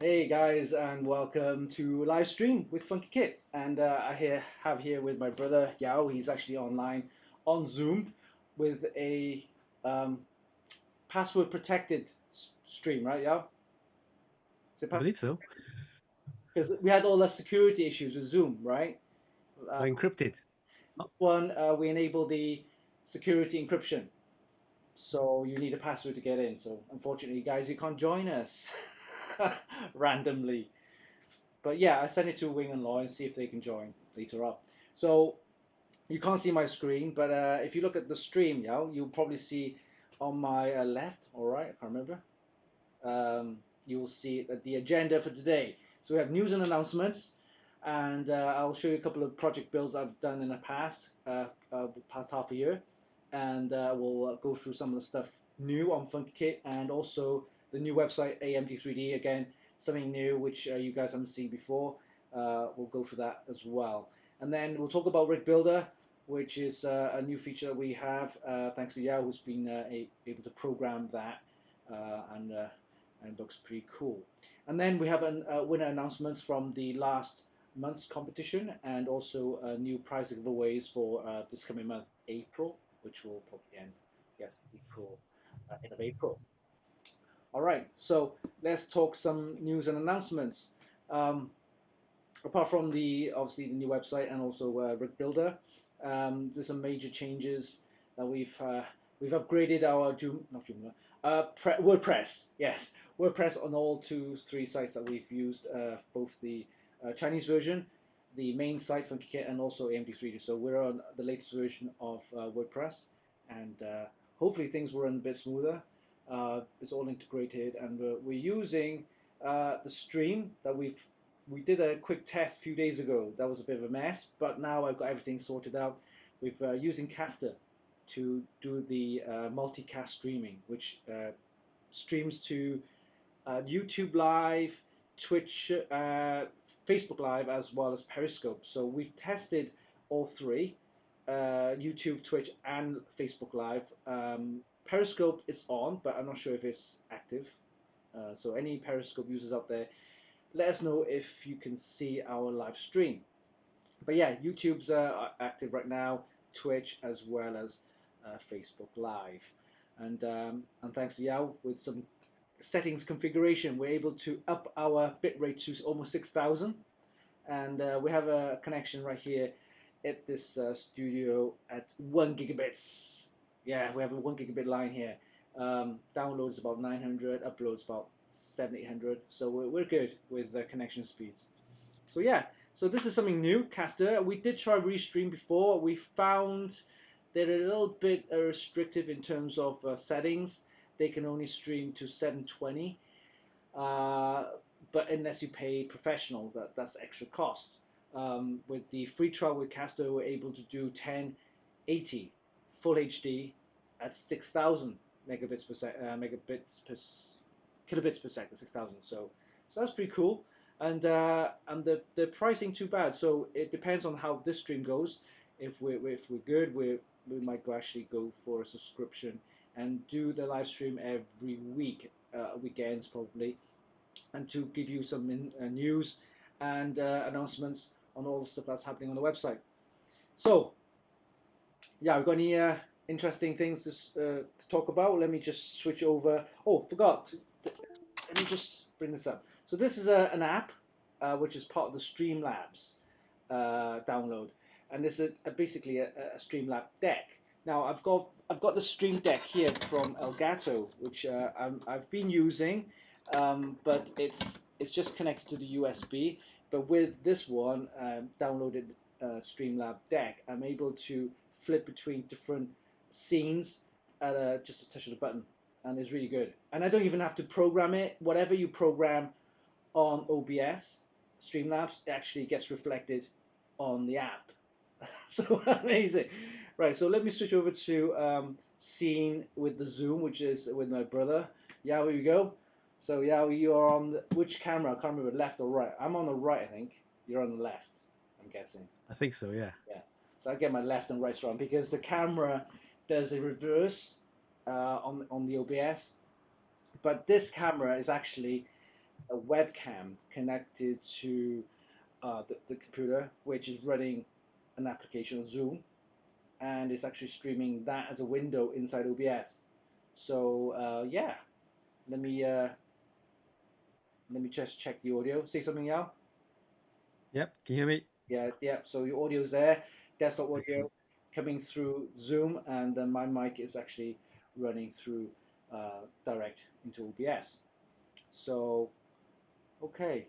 Hey guys, and welcome to live stream with Funkykit. And have here with my brother Yao. He's actually online on Zoom with a um, password protected stream, right, Yao? I believe so. Because we had all the security issues with Zoom, right? Uh, We're encrypted. Oh, One, we enabled the security encryption, so you need a password to get in. So unfortunately, guys, you can't join us randomly. But yeah, I sent it to Wing and Law and see if they can join later up. So you can't see my screen, but if you look at the stream, yeah, you'll probably see on my left, all right, I can't remember. You'll see the agenda for today. So we have news and announcements, and I'll show you a couple of project builds I've done in the past half a year, and we'll go through some of the stuff new on Funkykit and also the new website AMD3D again, something new which you guys haven't seen before. We'll go for that as well, and then we'll talk about Rig Builder, which is a new feature that we have thanks to Yao, who's been able to program that and and looks pretty cool. And then we have winner announcements from the last month's competition and also new prize giveaways for this coming month, April, which will probably end, yes, April, end of April. All right, so let's talk some news and announcements. Um, Apart from the obviously the new website and also Rig Builder, there's some major changes that we've upgraded our not Joomla, WordPress. Yes, WordPress on all three sites that we've used, both the Chinese version, the main site Funkykit, and also AMD3D. So we're on the latest version of WordPress, and hopefully things will run a bit smoother. It's all integrated, and we're using the stream that we did a quick test a few days ago. That was a bit of a mess, but now I've got everything sorted out. We've using Caster to do the multicast streaming, which streams to YouTube Live, Twitch, Facebook Live, as well as Periscope. So we've tested all three, YouTube, Twitch, and Facebook Live. Periscope is on, but I'm not sure if it's active. So any Periscope users out there, let us know if you can see our live stream. But yeah, YouTube's active right now, Twitch as well as Facebook Live, and thanks to Yao with some settings configuration, we're able to up our bitrate to almost 6,000, and we have a connection right here at this studio at 1 gigabits. Yeah, we have a 1 gigabit line here. Downloads about 900, uploads about 700, 800. So we're good with the connection speeds. So yeah, so this is something new, Caster. We did try Restream before. We found they're a little bit restrictive in terms of settings. They can only stream to 720, uh, but unless you pay professional, that's extra cost. With the free trial with Caster, we're able to do 1080 full HD at 6,000 megabits per megabits per kilobits per second, 6,000. So that's pretty cool. And the pricing too bad. So it depends on how this stream goes. If we're good, we might actually go for a subscription and do the live stream every week, weekends probably, and to give you some news and announcements on all the stuff that's happening on the website. So yeah, we've got any interesting things to talk about. Let me just switch over. Oh, forgot. Let me just bring this up. So this is an app which is part of the Streamlabs download, and this is basically a Streamlab deck. Now I've got the Stream Deck here from Elgato, which I've been using, but it's just connected to the USB. But with this one downloaded Streamlab deck, I'm able to flip between different scenes at just a touch of the button, and it's really good. And I don't even have to program it. Whatever you program on OBS, Streamlabs, it actually gets reflected on the app. So amazing. Right, so let me switch over to scene with the zoom, which is with my brother. Yeah, here we go. So yeah, you are on which camera? I can't remember, left or right. I'm on the right, I think. You're on the left, I'm guessing. I think so, yeah. Yeah. So I get my left and right wrong because the camera does a reverse on the OBS, but this camera is actually a webcam connected to the computer, which is running an application of Zoom, and it's actually streaming that as a window inside OBS. So yeah, let me uh, let me just check the audio. Say something, Yao. Yep. Can you hear me? Yeah, yeah. So your audio's there, desktop audio Excellent. coming through Zoom, and then my mic is actually running through direct into OBS. So okay,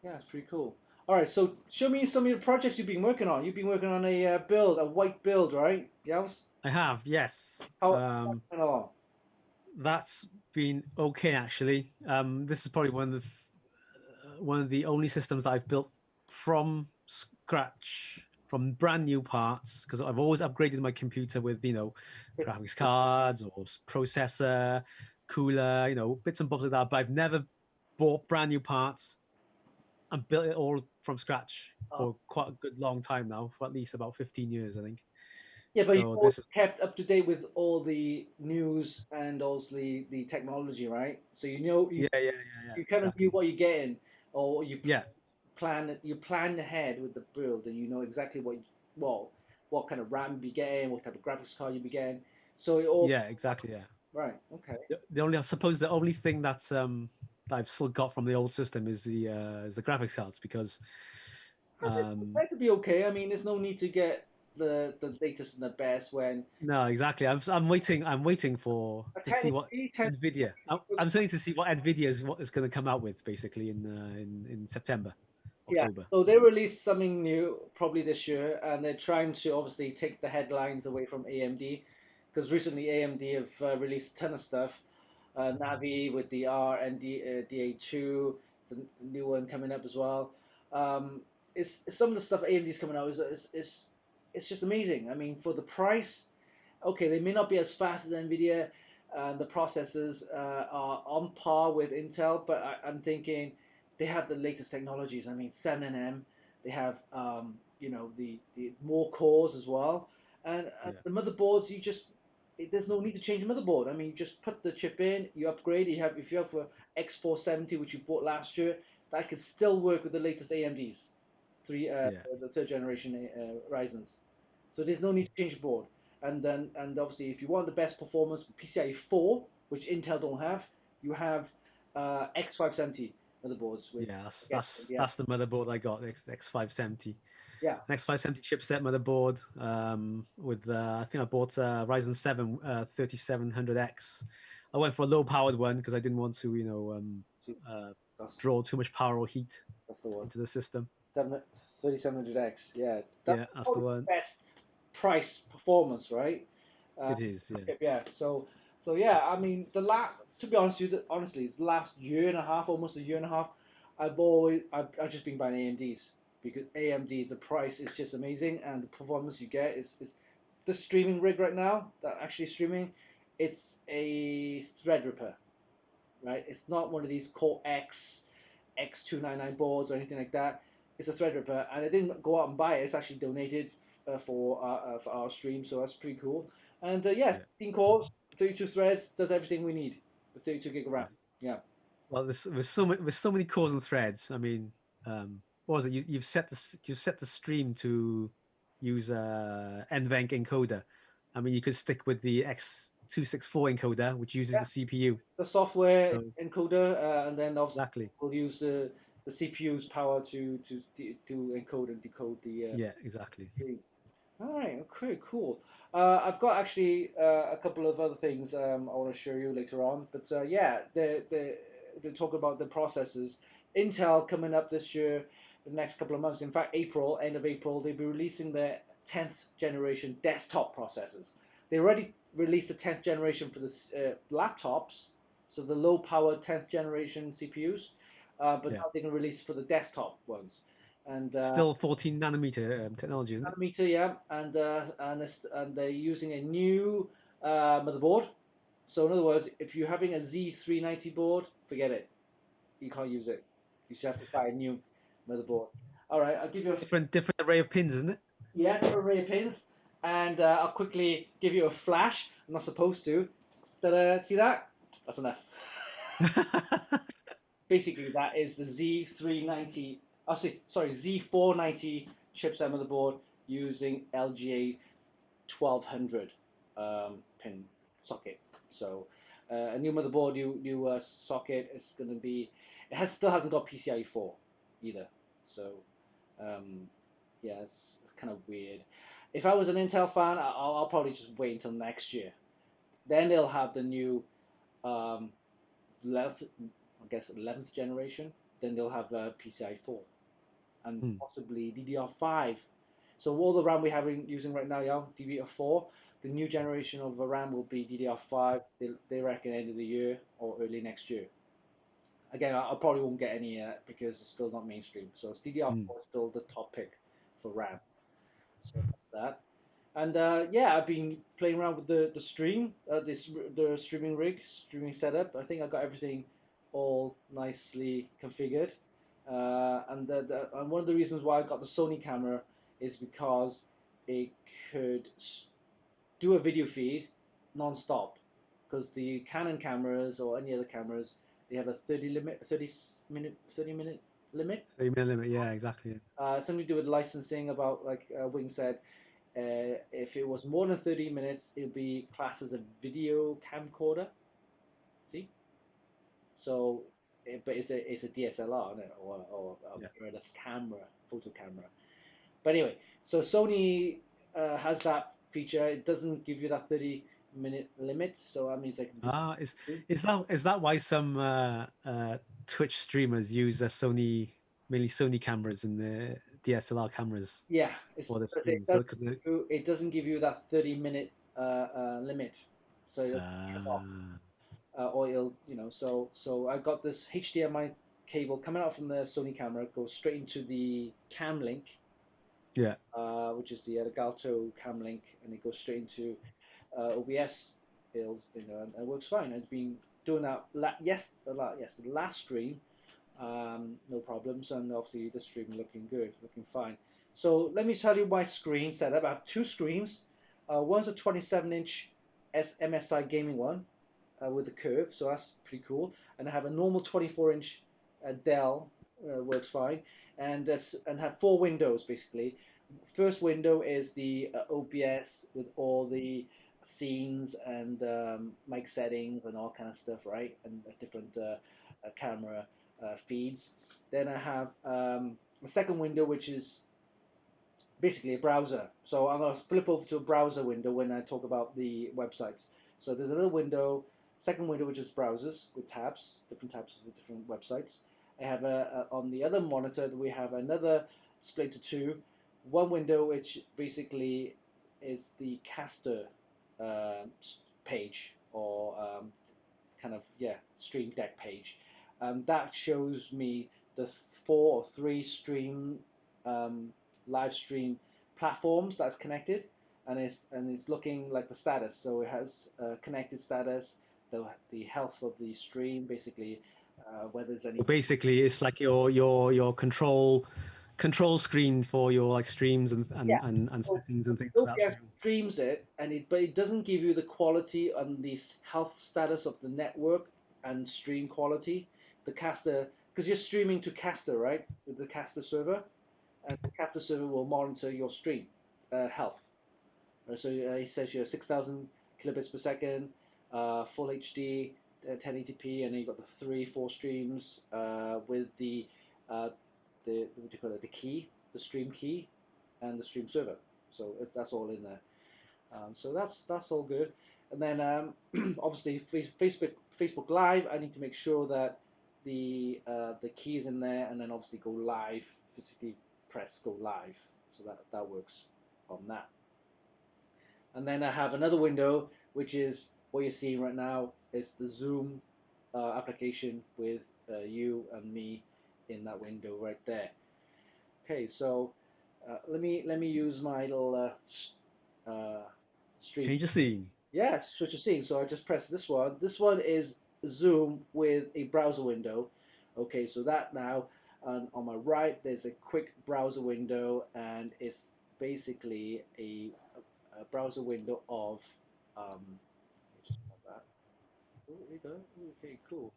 yeah, it's pretty cool. All right, so show me some of the projects you've been working on. You've been working on a build, a white build, right? Yes. I have, yes. How coming along? That's been okay actually. This is probably one of the only systems that I've built from scratch, from brand new parts, because I've always upgraded my computer with, graphics cards or processor, cooler, bits and bobs like that. But I've never bought brand new parts and built it all from scratch Uh, for quite a good long time now, for at least about 15 years, I think. yeah, but you've So always this is, kept up to date with all the news and also the technology, right? So you know yeah, you kind of knew exactly. what you're getting, or Yeah, you plan ahead with the build, and you know exactly well what kind of RAM you'll be getting, what type of graphics card you'll be getting. So it all yeah, exactly, yeah. right, okay. The only, I suppose, the only thing that I've still got from the old system is the graphics cards because um That could be okay. I mean, there's no need to get the latest and the best when no, exactly. I'm waiting for to see what technically, technically Nvidia. I'm waiting to see what Nvidia is going to come out with basically in September, yeah. October. So they released something new probably this year, and they're trying to obviously take the headlines away from AMD because recently AMD have released a ton of stuff. Navi with the DA2, it's a new one coming up as well. Um, it's some of the stuff AMD's coming out is it's just amazing. I mean, for the price, okay, they may not be as fast as Nvidia, and the processors are on par with Intel, but I'm thinking they have the latest technologies. I mean, 7nm, they have the more cores as well, and Yeah, the motherboards there's no need to change the motherboard. I mean, you just put the chip in, you upgrade. If you have a X470 which you bought last year, that could still work with the latest AMDs, yeah, the third generation Ryzen's. So there's no need to change the board. And obviously, if you want the best performance for PCIe 4, which Intel don't have, you have X570 motherboards with yeah. That's again that's yeah that's the motherboard I got. X570. yeah X570 chipset motherboard with I think I bought Ryzen 7 3700X. I went for a low powered one because I didn't want to uh, that's draw too much power or heat that's the one. into the system. 3700X, yeah, that's Yeah, that's the probably one. the best price performance, right? Uh, It is. Yeah, yeah, so yeah, I mean to be honest with you, honestly, the last year and a half, almost a year and a half, I've just been buying AMDs because AMD the price is just amazing and the performance you get is the streaming rig right now that actually streaming, it's a Threadripper, right? It's not one of these Core X299 boards or anything like that. It's a Threadripper, and I didn't go out and buy it. It's actually donated for our stream, so that's pretty cool. And yes, yeah, 16 cores, 32 threads, does everything we need with 32 gig of RAM. yeah. Yeah. Well, there's so many cores and threads. I mean, what was it? You've set the stream to use NVENC encoder. I mean, you could stick with the X264 encoder, which uses Yeah. the CPU. The software So encoder, and then obviously exactly. we'll use the CPU's power to encode and decode the Yeah, exactly. stream. All right, okay, cool. I've got actually a couple of other things I want to show you later on, but yeah, they talk about the processors. Intel coming up this year, the next couple of months. In fact, end of April, they'll be releasing their 10th generation desktop processors. They already released the 10th generation for the laptops, so the low power 10th generation CPUs, but Yeah. now they're going to release for the desktop ones. And Still 14 nanometer technology, isn't it? nanometer, yeah, and they're using a new motherboard. So in other words, if you're having a Z390 board, forget it. You can't use it. You just have to buy a new motherboard. All right, I'll give you a Different array of pins, isn't it? yeah, different array of pins, and I'll quickly give you a flash. I'm not supposed to. Ta-da, see that? That's enough. basically that is the Z390. Oh, sorry, Z490 chipset motherboard using LGA 1200 pin socket. So a new motherboard, new socket is going to be. It still hasn't got PCIe 4 either. So um, yeah, it's kind of weird. If I was an Intel fan, I'll probably just wait until next year. Then they'll have the new um, 11th, I guess 11th generation. Then they'll have PCI 4 and Hmm. possibly DDR5. So all the RAM we have using right now, yeah, DDR4. The new generation of RAM will be DDR5. They reckon end of the year or early next year. Again, I probably won't get any yet because it's still not mainstream. So it's Hmm. DDR4 is still the top pick for RAM. So that's that. And yeah, I've been playing around with the stream, the streaming rig, streaming setup. I think I got everything all nicely configured. And one of the reasons why I got the Sony camera is because it could do a video feed non-stop. Because the Canon cameras or any other cameras, they have a 30 minute limit. 3 minute limit. Yeah, exactly. Something to do with licensing. About like Wing said, if it was more than 30 minutes, it would be classed as a video camcorder. See? So, but it's a DSLR, isn't it? Or a Yeah. mirrorless camera, photo camera. But anyway, so Sony has that feature. It doesn't give you that 30-minute limit. So that means I can do. Ah, is that why some Twitch streamers use their Sony, mainly Sony cameras and the DSLR cameras Yeah, it's for the because streaming? Because it doesn't give you that 30-minute limit. So it'll cut off. ah, Or it'll, so I got this HDMI cable coming out from the Sony camera, goes straight into the cam link, yeah. which is the Elgato cam link, and it goes straight into OBS. And it works fine. I've been doing that. Yes, the last stream, no problems, and obviously the stream looking good, looking fine. So let me tell you my screen setup. I have two screens. One's a 27-inch MSI gaming one, with the curve, so that's pretty cool. And I have a normal 24-inch Dell, works fine, and have four windows basically. First window is the OBS with all the scenes and mic settings and all kind of stuff, right? And different camera feeds. Then I have a second window which is basically a browser. So I'm going to flip over to a browser window when I talk about the websites. So there's another window, second window, which is browsers with tabs, different tabs with different websites. I have on the other monitor, we have another split to two. One window, which basically is the caster uh, page or kind of, yeah, stream deck page. That shows me the four or three stream um, live stream platforms that's connected, and it's looking like the status. So it has connected status, the health of the stream, basically, whether there's any. So basically, it's like your control screen for your like streams and Yeah. and and, and So settings and things like that. OPS streams it, but it doesn't give you the quality and the health status of the network and stream quality. The caster, because you're streaming to caster, right? With the caster server, and the caster server will monitor your stream health. So it says you're 6,000 kilobits per second, full HD, 1080p, and then you've got the three, four streams with uh, the what do you call it? The key, the stream key, and the stream server. So that's all in there. So that's all good. And then obviously Facebook Live, I need to make sure that the key is in there, and then obviously go live, physically press go live. So that works on that. And then I have another window, which is what you're seeing right now. It's the Zoom application with you and me in that window right there. Okay, so let me use my little stream. Change the scene. Yeah, switch your scene. So I just press this one. This one is Zoom with a browser window. Okay, so that now, on my right, there's a quick browser window, and it's basically a browser window of, just pop that. Oh, there you go. Okay, cool.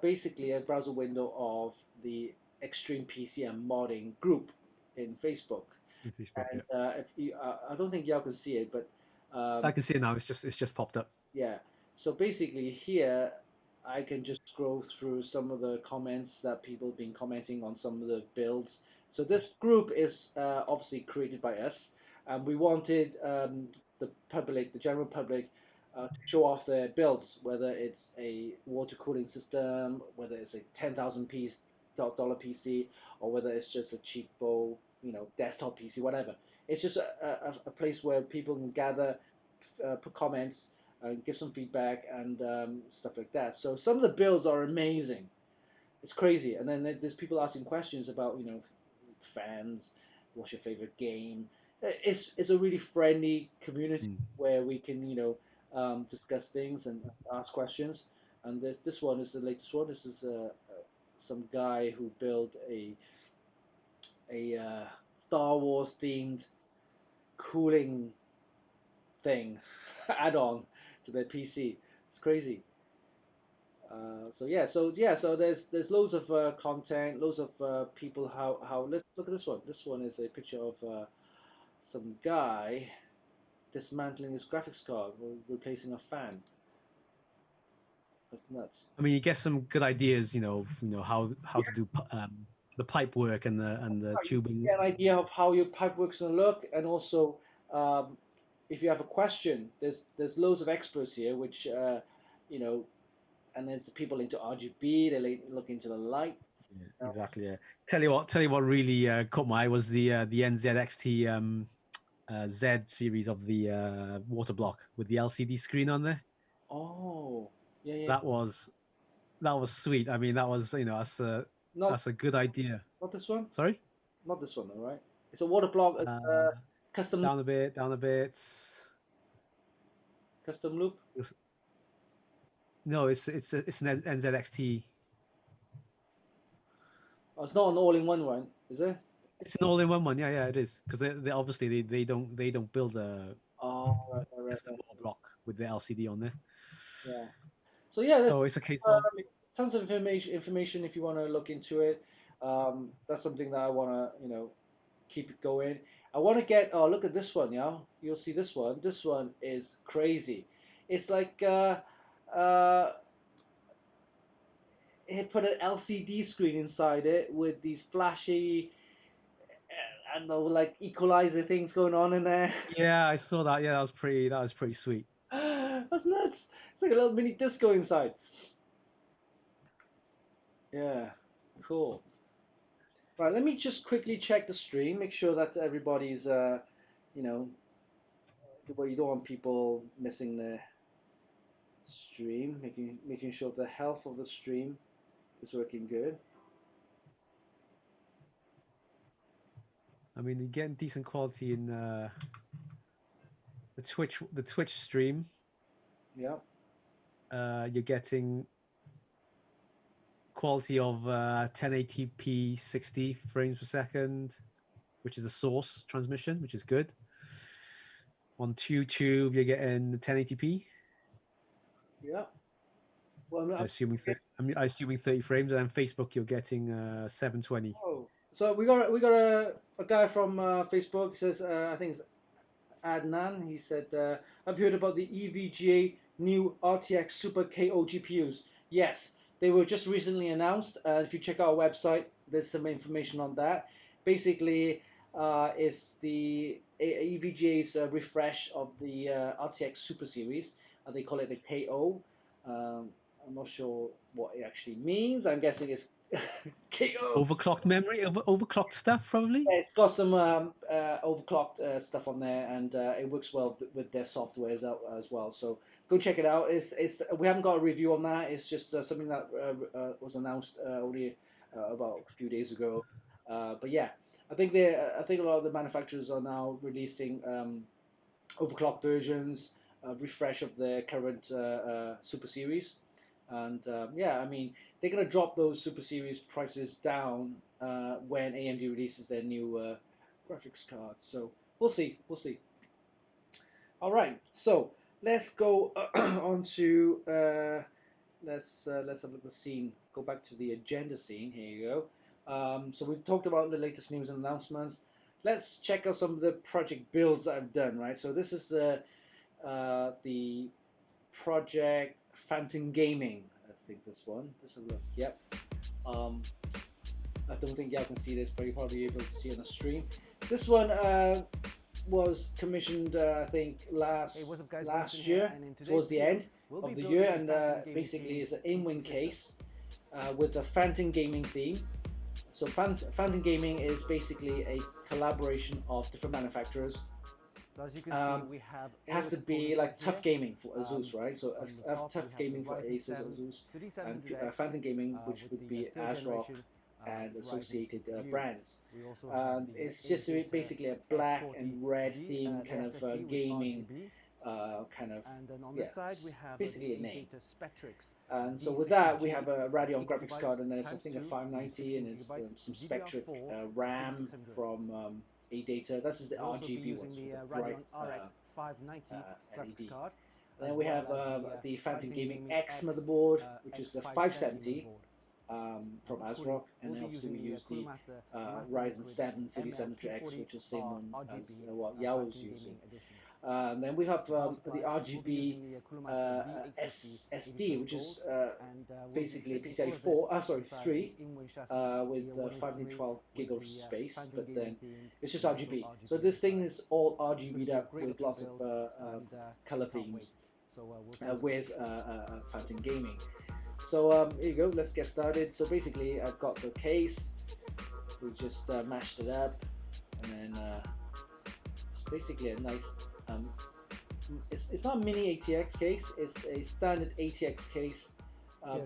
Basically a browser window of the Extreme PC and Modding group in Facebook. In Facebook, And yeah. if you, I don't think y'all can see it, but I um, can see it now. It's just popped up. yeah. So basically here I can just scroll through some of the comments that people have been commenting on some of the builds. So this group is obviously created by us, and we wanted the public, the general public, to show off their builds, whether it's a water cooling system, whether it's a 10,000 piece dollar PC, or whether it's just a cheapo, desktop PC, whatever. It's just a place where people can gather, put comments, give some feedback, and stuff like that. So some of the builds are amazing. It's crazy. And then there's people asking questions about, fans, what's your favorite game. It's a really friendly community Mm. where we can, discuss things and ask questions. And this one is the latest one. This is some guy who built a Star Wars themed cooling thing add-on to their PC. It's crazy. So there's loads of content, loads of people. How Let's look at this one. This one is a picture of some guy dismantling his graphics card or replacing a fan. That's nuts. I mean, you get some good ideas, how to do the pipe work and the You tubing. get an idea of how your pipe works gonna look, and also um, if you have a question, there's loads of experts here, which you know, and there's people into RGB. They look into the lights. Yeah, exactly. Yeah. Tell you what really caught my eye was the NZXT Z series of the water block with the LCD screen on there. Oh, yeah, yeah. That was that was sweet. I mean, that was Not that's a good idea. not this one. Sorry, Not this one, all right? It's a water block, uh, custom down a bit, down a bit. custom loop. No, it's an NZXT. Oh, it's not an all-in-one one, is it? It's an all-in-one one. Yeah, yeah, it is because they obviously they don't build a Oh, right, custom right. water block with the LCD on there. Yeah. So yeah, there's So it's a case of um, tons of information if you want to look into it. That's something that I want to, keep it going. I want to get. Oh, look at this one, yeah. You'll see this one. This one is crazy. It's like it put an LCD screen inside it with these flashy, I don't know, like equalizer things going on in there. yeah, I saw that. Yeah, that was pretty sweet. That's nuts. It's like a little mini disco inside. Yeah, cool. Right, let me just quickly check the stream, make sure that everybody's, you know, well, you don't want people missing the stream, making sure the health of the stream is working good. I mean, you're getting decent quality in the Twitch stream. Yeah, You're getting quality of 1080p 60 frames per second, which is the source transmission, which is good. On YouTube, you're getting 1080p. yeah. Well, I'm assuming 30 frames, and then Facebook you're getting 720. oh, so we got a guy from Facebook says I think it's Adnan. He said I've heard about the EVGA new RTX Super KO GPUs. Yes, they were just recently announced. If you check our website, there's some information on that. Basically, it's the EVGA's refresh of the RTX Super Series. They call it the KO. Um, I'm not sure what it actually means. I'm guessing it's KO. Overclocked memory, overclocked stuff, probably. Yeah, it's got some overclocked stuff on there, and it works well with their software as well. So go check it out. It's we haven't got a review on that. It's just something that was announced only about a few days ago. But yeah, I think a lot of the manufacturers are now releasing overclocked versions, refresh of their current Super Series, and yeah, I mean they're gonna drop those Super Series prices down when AMD releases their new graphics cards. So we'll see, we'll see. All right, so let's go on to let's have a look at the scene. Go back to the agenda scene. Here you go. So we've talked about the latest news and announcements. Let's check out some of the project builds that I've done. Right. So this is the project Phantom Gaming. I think this one. Let's have a look. Yep. Um, I don't think y'all can see this, but you'll probably be able to see on the stream. This one was commissioned, I think, last year, towards the end of the year, and basically is an in-wing case with a Phantom Gaming theme. So Phantom Gaming is basically a collaboration of different manufacturers. As you can see, we have it has to be like Tough Gaming for Asus, right? So Tough Gaming for Asus, Asus, and Phantom Gaming, which would be ASRock and associated brands. And it's just basically a black and red theme kind of gaming kind of, and then on the side we have basically a name. And so with that, we have a Radeon graphics card, and there's I think a 590, and there's some Spectric RAM from ADATA. This is the RGB one, the bright RX 590 graphics card. And then we have the Phantom Gaming X motherboard, which is the 570 from ASRock, and then obviously we use the Ryzen 7 3700X, which is the same one as what Yao was using. Then we have the RGB SD, which is basically PCIe 3 with 512 gig of space, but then it's just RGB. So this thing is all RGB'd up with lots of color themes with Phantom Gaming. So here you go, let's get started. So basically I've got the case, we just mashed it up, and then it's basically a nice it's not a mini ATX case, it's a standard ATX case,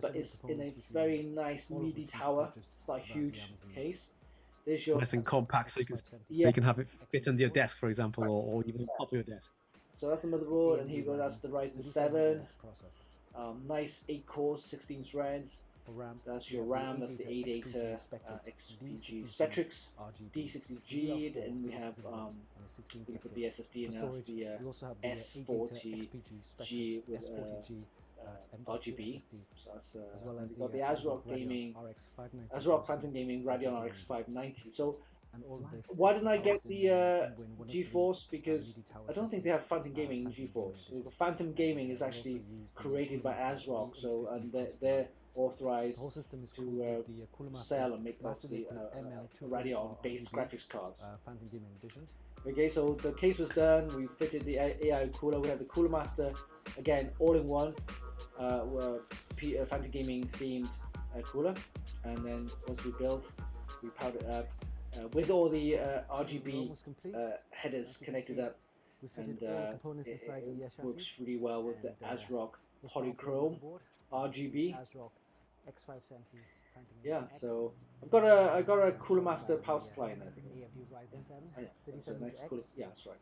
but it's in a very nice meaty tower. It's not a huge case. There's your nice and compact, so you can have it fit under your desk, for example, or even on top of your desk. So that's the motherboard, and here you go, that's the Ryzen 7. Nice 8 cores, 16 threads. That's your RAM, that's the ADATA XPG Spectrix D60G, and we have we put the SSD in, that's the S40G with RGB. So that's we've got the ASRock Gaming, ASRock Phantom Gaming Radeon RX 590. So why didn't I get the GeForce? Because I don't think they have Phantom Gaming in GeForce. The Phantom Gaming is actually created by ASRock, so and they're authorized to sell and make mostly Radeon-based graphics cards. Okay, so the case was done. We fitted the AI cooler. We have the Cooler Master, again, all-in-one, Phantom Gaming themed cooler. And then once we built, we powered it up with all the RGB headers connected up, and it works really well with the ASRock Polychrome RGB. Yeah, so I got a Cooler Master power supply in there. Yeah, it's a nice cooler. Yeah, that's right.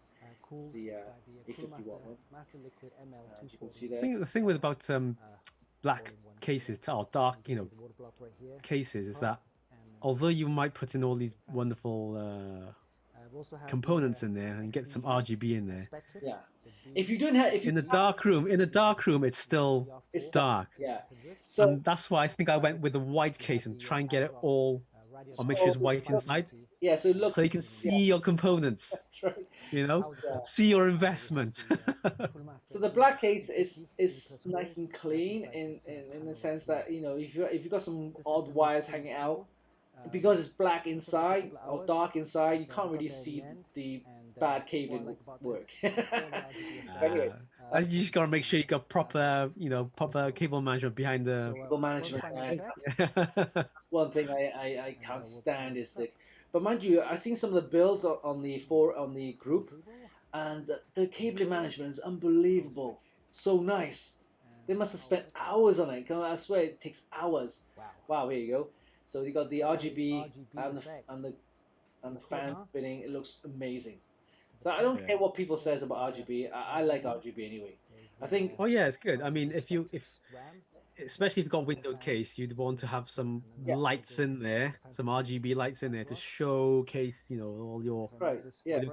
It's the 850 watt one. As you can see there. The thing with about black cases or dark, cases is that although you might put in all these wonderful components in there and get some RGB in there, yeah. If you don't have, in the dark room, it's still dark. Yeah. So and that's why I think I went with the white case and try and get it all, or make sure it's white inside. Yeah. So look, so you can see your components. Right. See your investment. So the black case is nice and clean in the sense that if you've got some odd wires hanging out, because it's black inside or dark inside, you can't really see the bad cabling work. Anyway, you just gotta make sure you got proper cable management behind the cable management. One thing I can't stand is the. But mind you, I've seen some of the builds on the group, and the cabling management is unbelievable. So nice. They must have spent hours on it. I swear it takes hours. Wow, there you go. So you got the RGB and the fan spinning. It looks amazing. So I don't care what people says about RGB. I like RGB anyway. I think. Oh yeah, it's good. I mean, especially if you've got a windowed case, you'd want to have some lights in there, some RGB lights in there to showcase, all your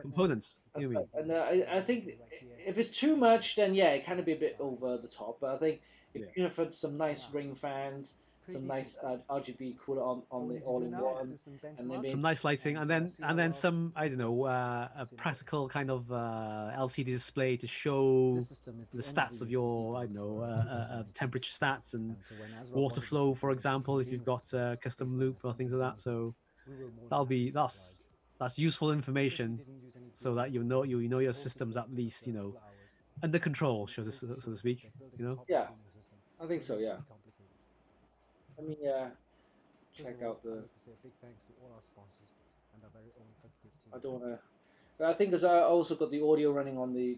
components. And I think if it's too much, then it can be a bit over the top. But I think You can put some nice ring fans, some nice RGB cooler on the all-in-one, and then some nice lighting, and then some, I don't know, a practical kind of LCD display to show the stats of your, I don't know, temperature stats and water flow, for example, if you've got a custom loop or things like that. So that's useful information, so that you know your system's at least under control, so to speak. Yeah, I think so. Yeah. Let me check out the. I'd like to say a big thanks to all our sponsors and our very own Funkykit team. I don't want to. I think because I also got the audio running on the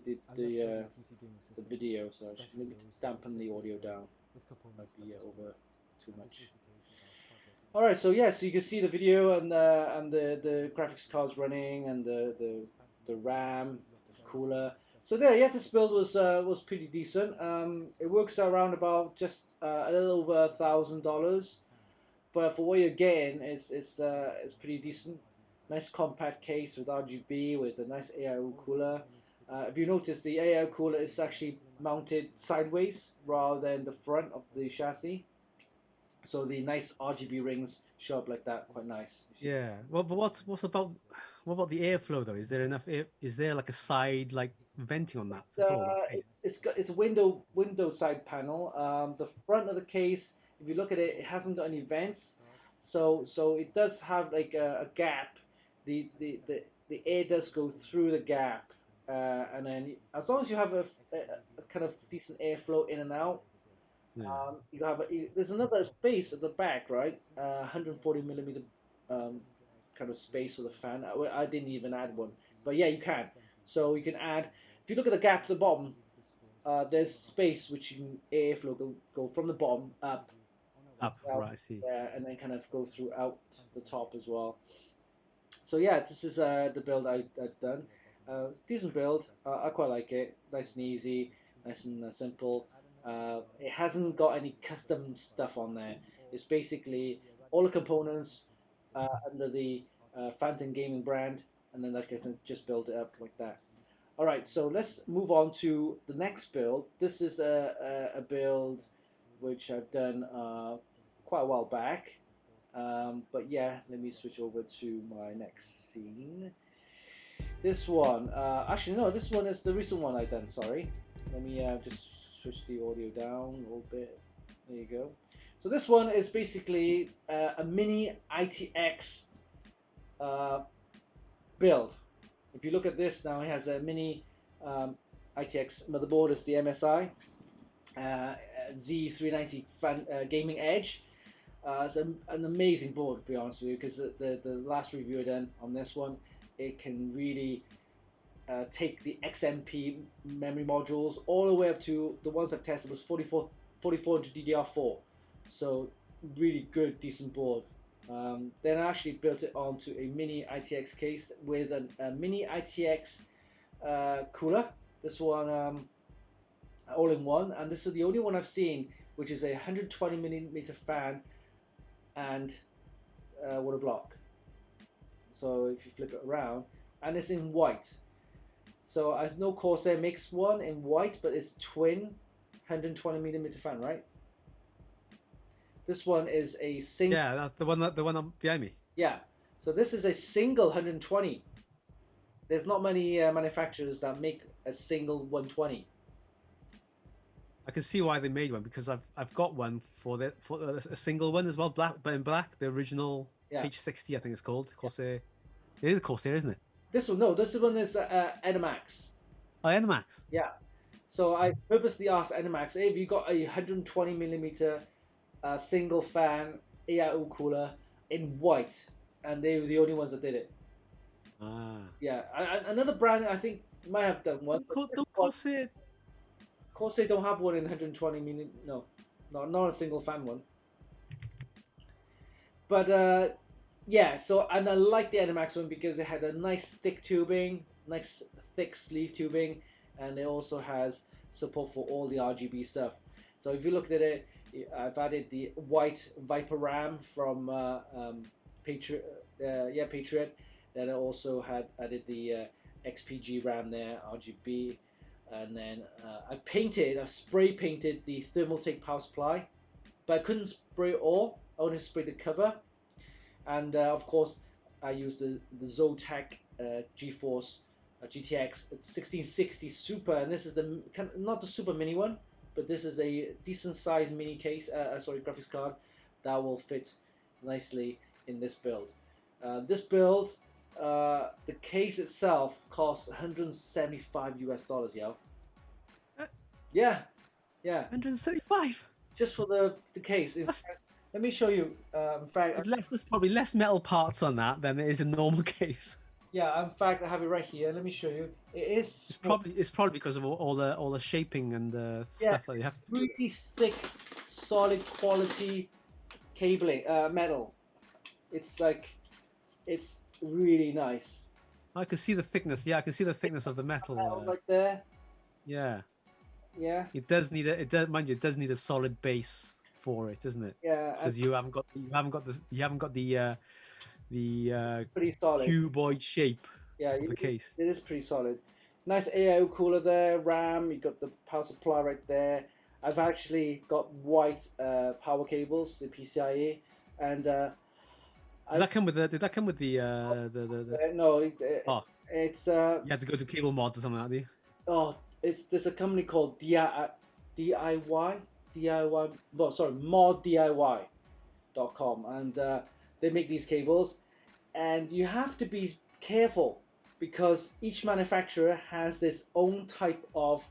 video, so I should maybe dampen the audio down. Might be over too much. All right, so yeah, so you can see the video and the graphics cards running and the RAM cooler. So there, yeah, this build was pretty decent. It works around about just a little over $1,000, but for what you're getting, it's pretty decent. Nice compact case with RGB with a nice AIO cooler. If you notice, the AIO cooler is actually mounted sideways rather than the front of the chassis. So the nice RGB rings show up like that, quite nice. Yeah. Well, but what about the airflow though? Is there enough air? Is there like a side like venting on that at all? It's a window side panel. The front of the case, if you look at it, it hasn't got any vents, so it does have like a gap. The air does go through the gap, and then as long as you have a kind of decent airflow in and out. Yeah. You have there's another space at the back, right? 140 millimeter kind of space for the fan. I didn't even add one, but yeah, you can. So you can add. If you look at the gap at the bottom, there's space which you can airflow go from the bottom up, right? I see. and then kind of go through out the top as well. So yeah, this is the build I've done. Decent build. I quite like it. Nice and easy, nice and simple. It hasn't got any custom stuff on there. It's basically all the components under the Phantom Gaming brand, and then I can just build it up like that. All right, so let's move on to the next build. This is a build which I've done quite a while back. But yeah, let me switch over to my next scene. This one, actually no, this one is the recent one I've done, sorry. Let me just switch the audio down a little bit. There you go. So this one is basically a mini ITX build. If you look at this now, it has a mini ITX motherboard. It's the MSI Z390 Gaming Edge. It's an amazing board, to be honest with you, because the last review I done on this one, it can really take the XMP memory modules all the way up to the ones I've tested was 4400 DDR4. So really good, decent board. Then I actually built it onto a mini ITX case with a mini ITX cooler. This one all in one, and this is the only one I've seen which is a 120 millimeter fan and water block. So if you flip it around, and it's in white. So I know Corsair makes one in white, but it's twin 120 millimeter fan, right? This one is a single. Yeah, that's the one behind me. Yeah. So this is a single 120. There's not many manufacturers that make a single 120. I can see why they made one, because I've got one for a single one as well, but in black, the original H60 I think it's called Corsair. It is a Corsair, isn't it? This one is Enemax. Oh, Enemax. Yeah. So I purposely asked Enemax, hey, have you got a 120 millimeter single fan AIO cooler in white? And they were the only ones that did it. Ah. Yeah. Another brand I think might have done one. Don't Corsair. Corsair don't have one in 120 millimeter. No, not a single fan one. But yeah, so, and I like the Enemax one because it had a nice thick tubing, nice thick sleeve tubing, and it also has support for all the RGB stuff. So if you looked at it, I've added the white Viper RAM from Patriot. Patriot. Then I also had added the XPG RAM there, RGB. and then I spray painted the Thermaltake power supply, but I couldn't spray it all. I only sprayed the cover, and of course I used the Zotac GeForce GTX 1660 Super, and this is the not the super mini one, but this is a decent sized mini case. Sorry, graphics card that will fit nicely in this build. This build, the case itself costs 175 US dollars, yo. Yeah, yeah. 175. Just for the case. In fact, let me show you. In fact, There's probably less metal parts on that than there is a normal case. yeah. In fact, I have it right here. Let me show you. It is. It's probably because of all the shaping and the Yeah, stuff that you have to do. really thick, solid quality cabling, metal. It's like, it's really nice. I can see the thickness. Yeah, I can see the thickness of the metal. Right there. Yeah. Yeah. It does need a. It does, mind you, it does need a solid base for it, doesn't it? Yeah. Because you haven't got the pretty solid. cuboid shape Yeah, of the case. It is pretty solid. Nice AIO cooler there, RAM. You got the power supply right there. I've actually got white power cables, the PCIe, and Did that come with the no, Oh. it's You had to go to cable mods or something like that, do you? there's a company called DIY, well, sorry, moddiy.com, and they make these cables, and you have to be careful because each manufacturer has this own type of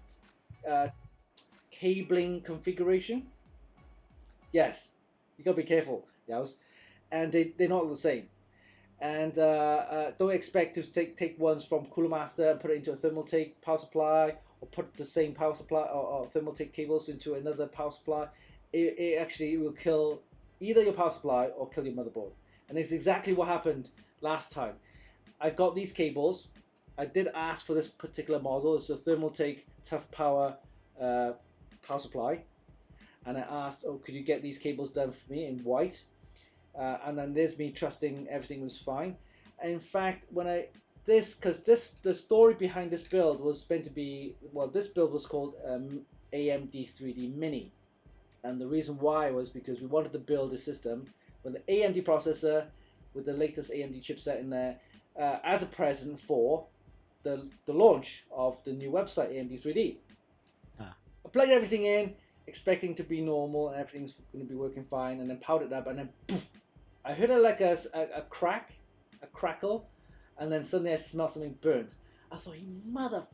cabling configuration. Yes, you gotta be careful, yes, and they're not the same. And don't expect to take ones from Cooler Master and put it into a Thermaltake power supply, or put the same power supply or Thermaltake cables into another power supply. It actually will kill either your power supply or kill your motherboard. And it's exactly what happened last time. I got these cables. I did ask for this particular model. It's a Thermaltake Tough Power power supply. And I asked, oh, could you get these cables done for me in white? And then there's me trusting everything was fine. And in fact, the story behind this build was meant to be, well, this build was called AMD 3D Mini, and the reason why was because we wanted to build a system with an AMD processor with the latest AMD chipset in there as a present for the launch of the new website AMD 3D. I plugged everything in, expecting to be normal and everything's going to be working fine, and then powered it up, and then poof, I heard it like a crackle, and then suddenly I smelled something burnt. I thought, you mother.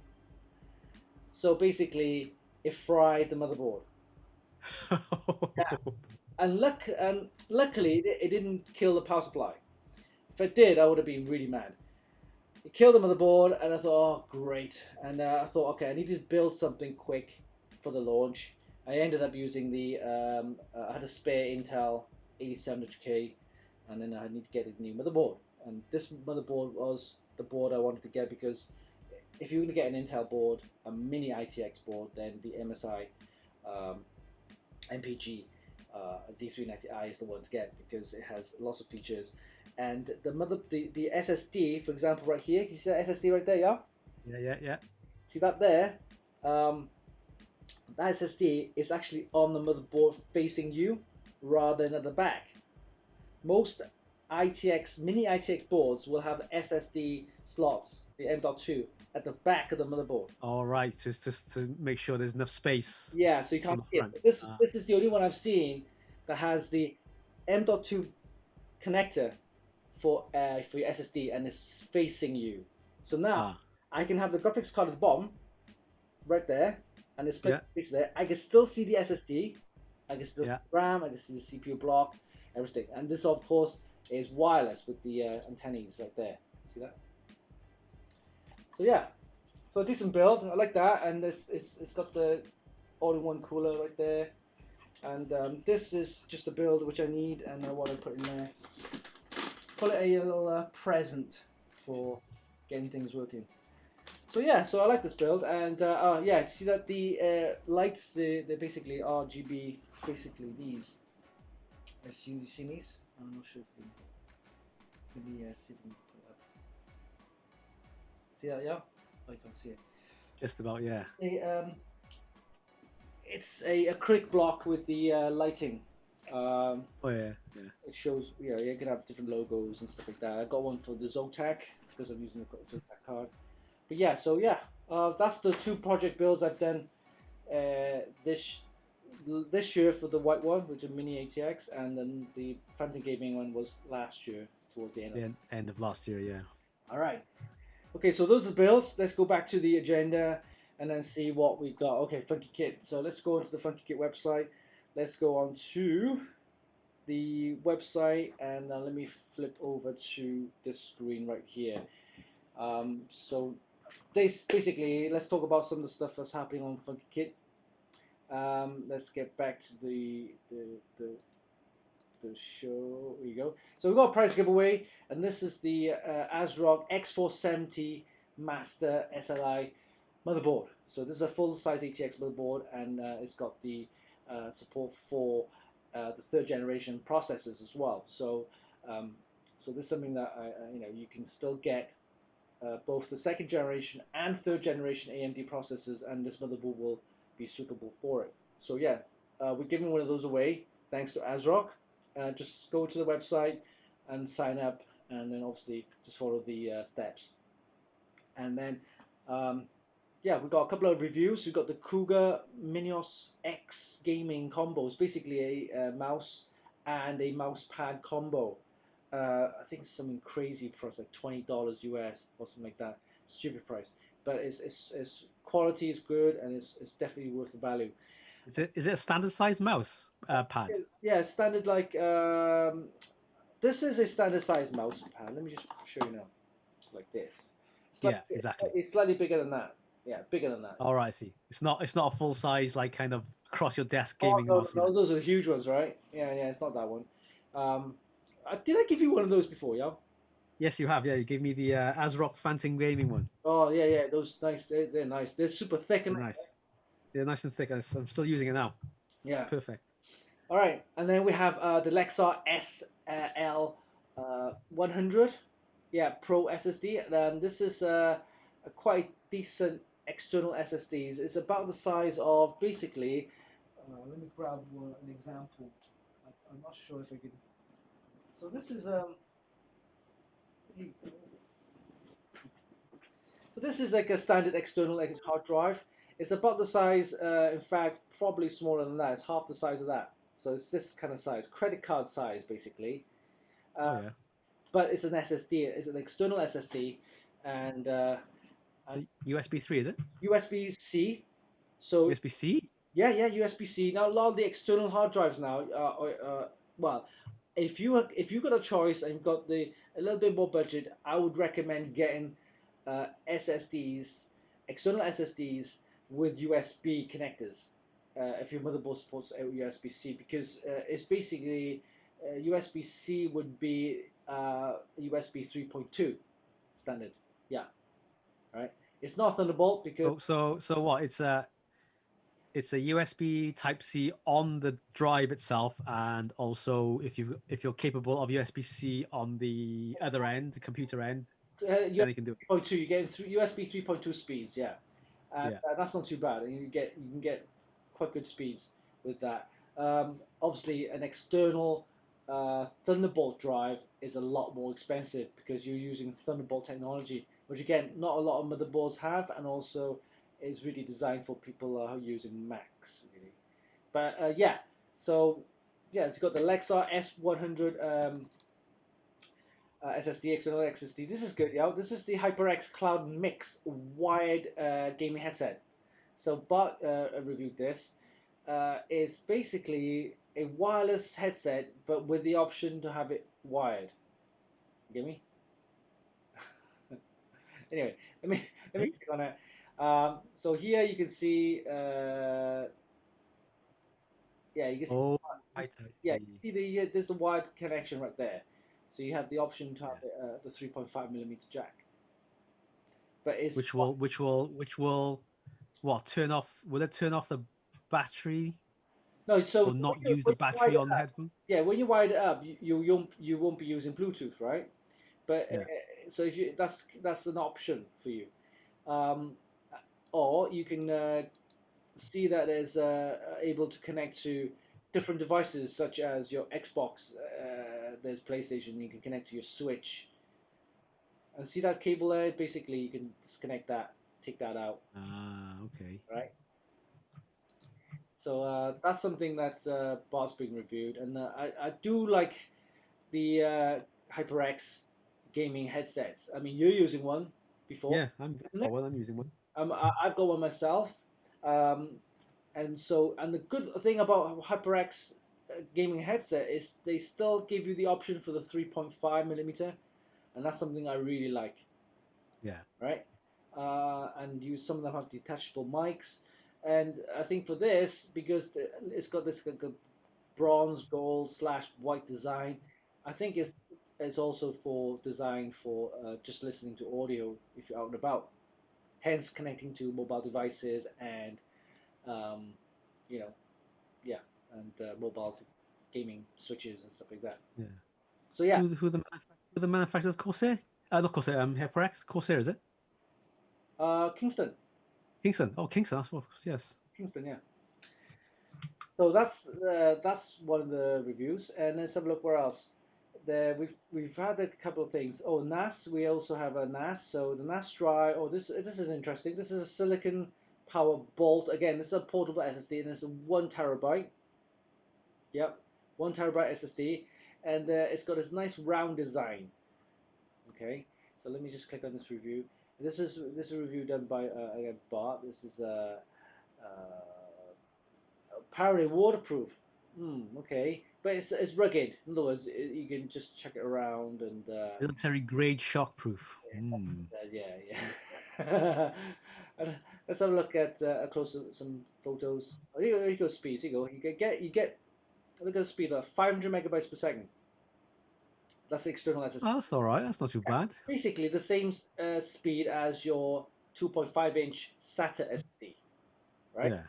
So basically, it fried the motherboard. Yeah. And luckily, it didn't kill the power supply. If it did, I would have been really mad. It killed the motherboard, and I thought, oh, great. And I thought, okay, I need to build something quick for the launch. I ended up using I had a spare Intel 8700K, and then I need to get a new motherboard. And this motherboard was the board I wanted to get, because if you're going to get an Intel board, a mini ITX board, then the MSI MPG Z390i is the one to get, because it has lots of features. And the SSD, for example, right here, you see that SSD right there, yeah? Yeah. See that there? That SSD is actually on the motherboard facing you rather than at the back. Most mini ITX boards will have SSD slots, the M.2, at the back of the motherboard. All right, just to make sure there's enough space. Yeah, so you can't see it. This is the only one I've seen that has the M.2 connector for your SSD, and it's facing you. So now I can have the graphics card at the bottom, right there, and it's placed there. I can still see the SSD, I can still see the RAM, I can see the CPU block, everything. And this, of course, is wireless with the antennae right there. See that? So yeah, so a decent build. I like that, and it's got the all-in-one cooler right there. And this is just a build which I need, and I want to put in there. Call it a little present for getting things working. So yeah, so I like this build, and yeah, see that the lights, they're basically RGB, basically these. Have you seen these? I'm not sure if you can, maybe see if we can put it up. See that, yeah? Oh, you can't see it. Just about, yeah. It's a acrylic block with the lighting. Um, Oh yeah, yeah. it shows, you can have different logos and stuff like that. I got one for the Zotac because I'm using the Zotac card. But yeah, so yeah, that's the two project builds I've done this year for the white one, which is Mini ATX, and then the Phantom Gaming one was last year towards the end. The end of last year, yeah. All right. Okay, so those are the builds. Let's go back to the agenda and then see what we've got. Okay, Funkykit. So let's go onto the Funkykit website. Let's go on to the website and let me flip over to this screen right here. So this basically, let's talk about some of the stuff that's happening on Funkykit. Let's get back to the show. Here you go. So we've got a prize giveaway, and this is the ASRock X470 Master SLI motherboard. So this is a full-size ATX motherboard, and it's got the support for the third generation processors as well. So so this is something that you can still get both the second generation and third generation AMD processors, and this motherboard will be suitable for it. So yeah, we're giving one of those away thanks to ASRock. Just go to the website and sign up, and then obviously just follow the steps. And then yeah, we've got a couple of reviews. We've got the Cougar Minios X gaming combo. It's basically a mouse and a mouse pad combo. I think it's something crazy price, like $20 US or something like that. Stupid price, but it's quality is good, and it's definitely worth the value. Is it a standard size mouse pad? Yeah, standard like this is a standard size mouse pad. Let me just show you now, like this. Yeah, exactly. It's slightly bigger than that. Yeah, bigger than that. All right, I see. It's not a full size like kind of across your desk gaming mouse. No, those are the huge ones, right? Yeah, it's not that one. Did I give you one of those before, yeah? Yes, you have. Yeah, you gave me the ASRock Phantom Gaming one. Oh yeah, those nice. They're nice. They're super thick and nice. They're nice and thick. I'm still using it now. Yeah. Perfect. All right, and then we have the Lexar SL 100. Yeah, Pro SSD. And this is a quite decent external SSDs. It's about the size of basically. Let me grab an example. I'm not sure if I can. So this is So this is like a standard external hard drive. It's about the size, in fact, probably smaller than that. It's half the size of that. So it's this kind of size, credit card size, basically. Oh yeah. But it's an SSD. It's an external SSD, and USB 3, is it? USB-C. So USB-C? Yeah, USB-C. Now a lot of the external hard drives now, well, if you got a choice and you've got a little bit more budget, I would recommend getting SSDs, external SSDs with USB connectors. If your motherboard supports USB-C, because it's basically USB-C would be USB 3.2 standard. Yeah, right. It's not Thunderbolt because so what? It's a USB Type C on the drive itself, and also if you're capable of USB-C on the other end, the computer end, then you can do it. 3.2. You get USB 3.2 speeds, yeah, and that's not too bad. And you can get quite good speeds with that. Obviously, an external Thunderbolt drive is a lot more expensive because you're using Thunderbolt technology, which again, not a lot of motherboards have, and also is really designed for people who are using Macs, really. But yeah, so yeah, it's got the Lexar S100 SSD, external SSD. This is good, yeah. This is the HyperX Cloud Mix wired gaming headset. So Bart reviewed this. It's basically a wireless headset, but with the option to have it wired. You get me? Anyway, let me click on it. So here you can see, yeah, you can see. Oh, yeah, you see there's the wired connection right there. So you have the option to have the 3.5mm jack. But it's which will what turn off? Will it turn off the battery? No, so or not use the battery on the headphone? Yeah, when you wire it up, you won't be using Bluetooth, right? But so if you that's an option for you. or you can see that it's able to connect to different devices such as your Xbox. There's PlayStation. You can connect to your Switch. And see that cable there? Basically, you can disconnect that, take that out, Ah, okay. right? So that's something that Bart's being reviewed, and I do like the HyperX gaming headsets. I mean, you're using one before, Yeah, isn't it? I'm using one. I've got one myself, um, and the good thing about HyperX gaming headset is they still give you the option for the 3.5 millimeter, and that's something I really like, Yeah. right? And some of them have detachable mics, and I think for this, because it's got this bronze, gold slash white design, I think it's also for design for just listening to audio if you're out and about. Hence, connecting to mobile devices and um, you know, yeah, and mobile gaming switches and stuff like that. Yeah. So yeah, Who the manufacturer of Corsair? Not Corsair. HyperX. Corsair, is it? Kingston, Kingston. Oh, Kingston. That's what. Yes. Kingston, yeah. So that's one of the reviews, and let's have a look where else. We've had a couple of things. Oh, NAS. We also have a NAS. So the NAS Drive. Oh, this is interesting. This is a silicon power bolt. Again, this is a portable SSD, and it's a 1 terabyte. Yep, 1 terabyte SSD, and it's got this nice round design. Okay, so let me just click on this review. This is a review done by again Bart. This is apparently waterproof. Okay, but it's rugged. In other words, you can just chuck it around and Military grade shockproof. Hmm. yeah, yeah. And let's have a look at a close some photos. Oh, here you go, speeds. Here you go. You get look at the speed of 500 megabytes per second. That's the external SSD. Oh, that's all right. That's not too bad. Basically, the same speed as your 2.5-inch SATA SSD, right? Yeah.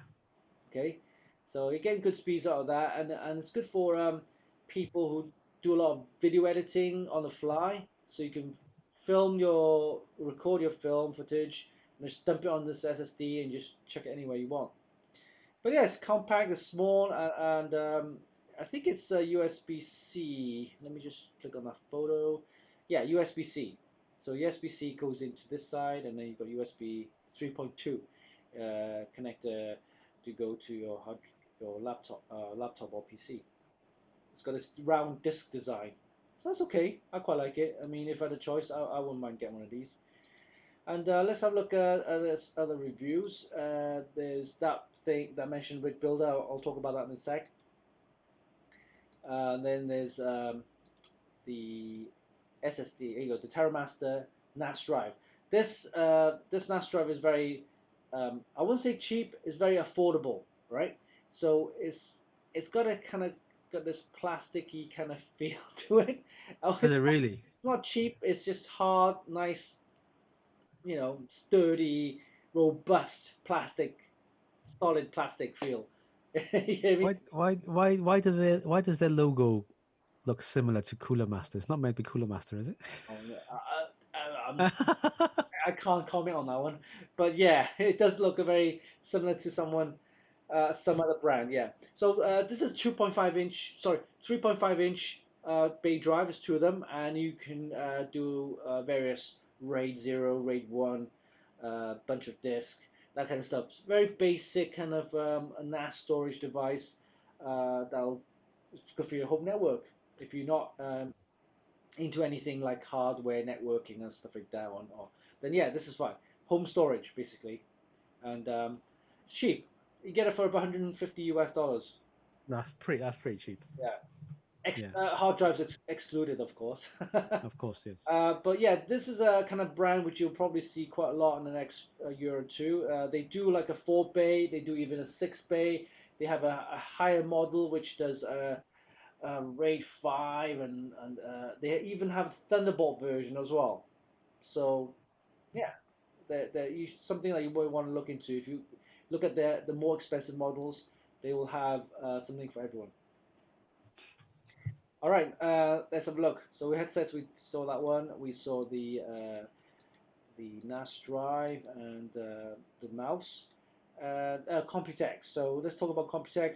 Okay, so you're getting good speeds out of that, and it's good for people who do a lot of video editing on the fly. So you can record your film footage, and just dump it on this SSD and just check it anywhere you want. But yeah, it's compact, it's small, and I think it's USB-C. Let me just click on that photo. Yeah, USB-C. So USB-C goes into this side, and then you've got USB 3.2 connector to go to your laptop or PC. It's got this round disc design, so that's okay. I quite like it. I mean, if I had a choice, I wouldn't mind getting one of these. And let's have a look at other reviews. There's that thing that I mentioned with Builder. I'll talk about that in a sec. And then there's the SSD. Here you go, the TerraMaster NAS drive. This NAS drive is very, I wouldn't say cheap. It's very affordable, right? So it's got a kind of got this plasticky kind of feel to it. Oh, Is it's it really? not cheap. It's just hard, nice, sturdy, robust plastic, solid plastic feel. You get me? Why does their logo look similar to Cooler Master? It's not meant to be Cooler Master, is it? Oh, no, I can't comment on that one, but yeah, it does look very similar to some other brand. Yeah. So this is 2.5-inch, sorry, 3.5-inch bay drive. There's two of them, and you can do various RAID 0, RAID 1, bunch of disk, that kind of stuff. It's very basic kind of a NAS storage device that'll it's good for your home network if you're not into anything like hardware networking and stuff like that one, then yeah, this is fine. Home storage basically, and it's cheap. You get it for about 150 US dollars. That's pretty cheap. Yeah, Yeah. hard drives excluded, of course. Of course, yes. But yeah, this is a kind of brand which you'll probably see quite a lot in the next year or two. They do like a 4 bay, they do even a 6 bay. They have a higher model which does RAID 5, and they even have Thunderbolt version as well. So yeah, something that you might want to look into. If you look at the more expensive models, they will have something for everyone. All right, let's have a look. So we had sets. We saw that one. We saw the the NAS drive, and the mouse. Computex. So let's talk about Computex.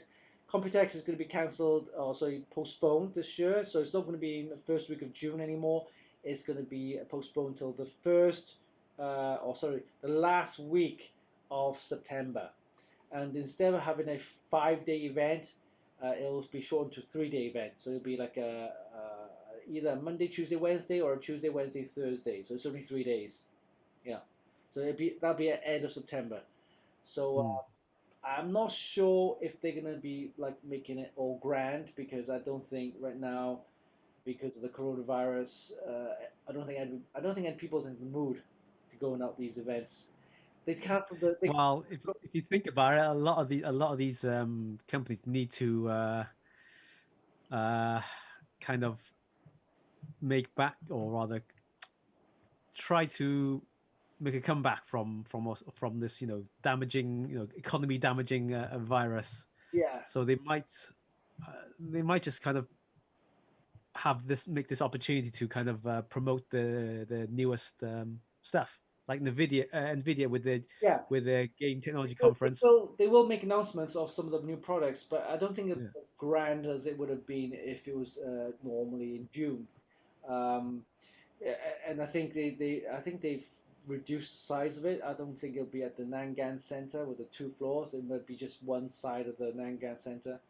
Computex is going to be cancelled, or sorry, postponed this year. So it's not going to be in the first week of June anymore. It's going to be postponed till the the last week of September. And instead of having a 5-day event, it'll be shortened to 3-day event. So it'll be like either Monday, Tuesday, Wednesday, or Tuesday, Wednesday, Thursday. So it's only 3 days. Yeah. So that'll be at end of September. So I'm not sure if they're gonna be like making it all grand, because I don't think right now, because of the coronavirus, I don't think people's in the mood to go out these events. They cancelled Well, if you think about it, a lot of these companies need to uh, kind of make back, or rather try to make a comeback from this, damaging, economy damaging virus. yeah. So they might just kind of make this opportunity to kind of promote the newest stuff, like Nvidia Yeah, with their game technology they conference. will, they will make announcements of some of the new products, but I don't think it's Yeah, as grand as it would have been if it was normally in June. Um, and I think they've reduced the size of it. I don't think it'll be at the Nangan Center with the 2 floors. It might be just one side of the Nangan Center.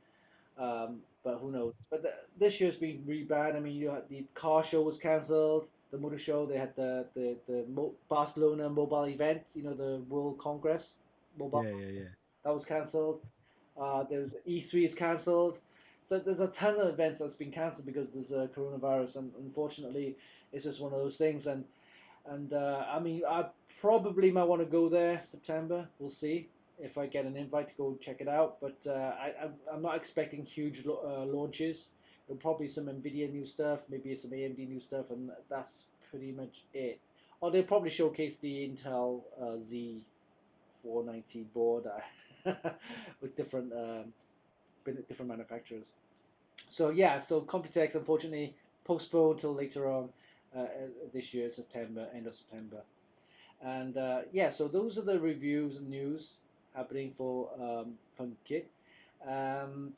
But who knows? But this year's been really bad. I mean, you had the car show was cancelled, the motor show. They had the Barcelona mobile event. The World Congress mobile, yeah. that was cancelled. There's E3 is cancelled. So there's a ton of events that's been cancelled because there's a coronavirus, and unfortunately, it's just one of those things. And I mean, I probably might want to go there September. We'll see if I get an invite to go check it out. But I'm not expecting huge launches. There'll probably some Nvidia new stuff, maybe some AMD new stuff, and that's pretty much it. Or they'll probably showcase the Intel Z490 board with different manufacturers. So yeah, so Computex unfortunately postponed till later on this year, September, end of September. And yeah, so those are the reviews and news happening for Funkykit. Um,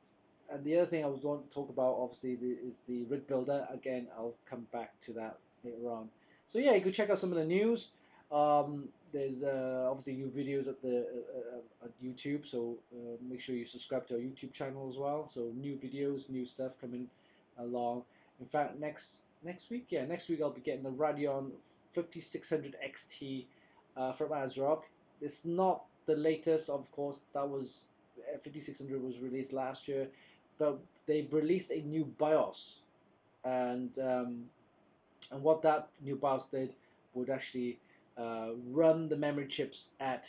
and the other thing I was going to talk about, obviously, is the rig builder. Again, I'll come back to that later on. So yeah, you could check out some of the news. There's obviously new videos at YouTube, so make sure you subscribe to our YouTube channel as well. So new videos, new stuff coming along. In fact, next week I'll be getting the Radeon 5600 XT from ASRock. It's not the latest, of course. That was 5600 was released last year, but they've released a new BIOS, and what that new BIOS did would actually run the memory chips at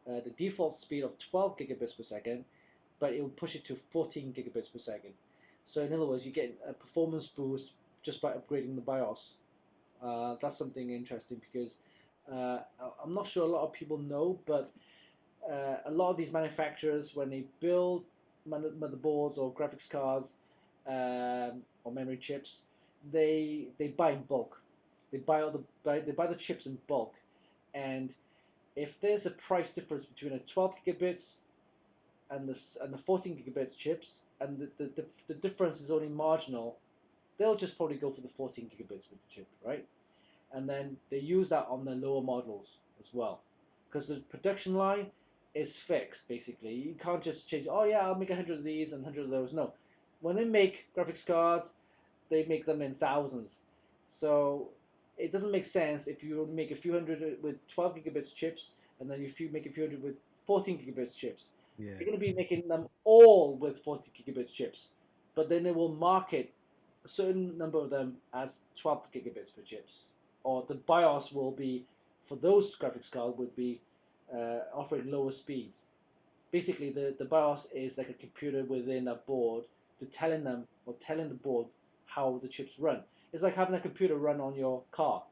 the default speed of 12 gigabits per second, but it will push it to 14 gigabits per second. So in other words, you get a performance boost just by upgrading the BIOS. That's something interesting because uh, I'm not sure a lot of people know, but a lot of these manufacturers, when they build motherboards or graphics cards or memory chips, they buy in bulk. They buy the chips in bulk, and if there's a price difference between a 12 gigabits and the 14 gigabits chips, and the difference is only marginal, they'll just probably go for the 14 gigabits with the chip, right? And then they use that on the lower models as well, because the production line is fixed basically. You can't just change. Oh yeah, I'll make 100 of these and 100 of those. No, when they make graphics cards, they make them in thousands. So it doesn't make sense if you only make a few hundred with 12 gigabits chips, and then if you make a few hundred with 14 gigabits chips. Yeah. You're going to be making them all with 40 gigabits chips, but then they will market a certain number of them as 12 gigabits per chips, or the BIOS will be for those graphics cards would be offering lower speeds. Basically, the BIOS is like a computer within a board to telling them or telling the board how the chips run. It's like having a computer run on your car.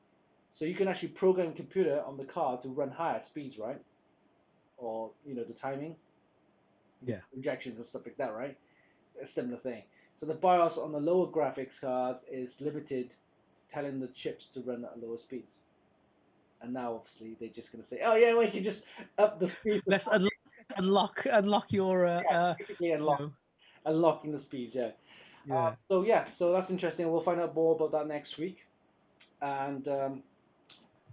So you can actually program a computer on the car to run higher speeds, right? Or the timing, the Yeah. injections and stuff like that, right? A similar thing. So the BIOS on the lower graphics cards is limited to telling the chips to run at lower speeds. And now obviously they're just going to say, oh yeah, well you can just up the speed. Let's unlock your Basically you know, unlocking the speeds. Yeah. yeah. So that's interesting. We'll find out more about that next week. And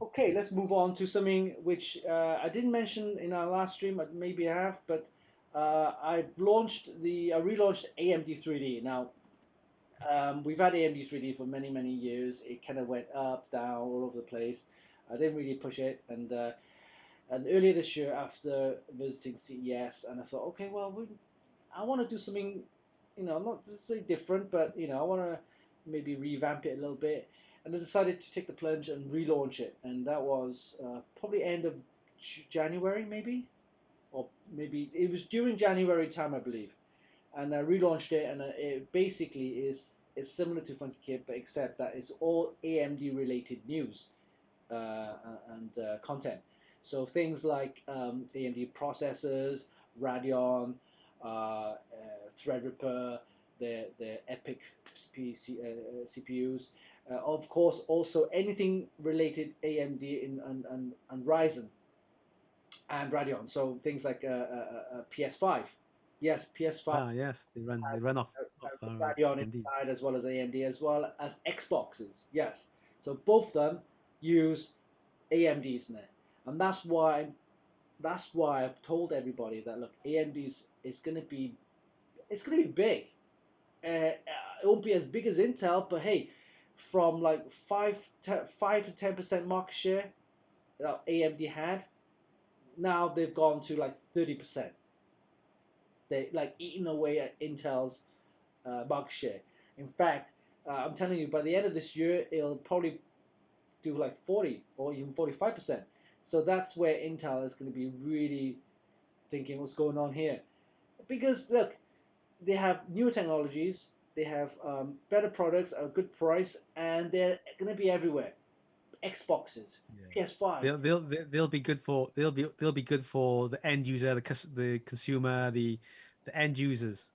okay, let's move on to something which I didn't mention in our last stream. Maybe I have, but I relaunched AMD 3D. Now we've had AMD 3D for many years. It kind of went up, down, all over the place. I didn't really push it, and earlier this year after visiting CES, and I thought, okay, well, I want to do something, not to say different, but I want to maybe revamp it a little bit. And I decided to take the plunge and relaunch it, and that was probably end of January, maybe, or maybe it was during January time, I believe. And I relaunched it, and it basically is similar to Funkykit, but except that it's all AMD related news and content. So things like AMD processors, Radeon, Threadripper, the Epic CPUs. Of course, also anything related AMD and Ryzen and Radeon. So things like PS5. Yes, PS5 Ah, yes, they run off Radeon indeed. inside as well as AMD as well as Xboxes. Yes. So both of them use AMDs in it. And that's why I've told everybody that look, AMD's is gonna be big. It won't be as big as Intel, but hey, from like 5 to 10% market share that AMD had, now they've gone to like 30%. They like eating away at Intel's market share. In fact, I'm telling you, by the end of this year, it'll probably do like 40 or even 45%. So that's where Intel is going to be really thinking what's going on here. Because look, they have newer technologies, they have better products at a good price, and they're going to be everywhere. Xboxes, Yeah. PS5. They'll be good for they'll be good for the end user, the consumer, the end users.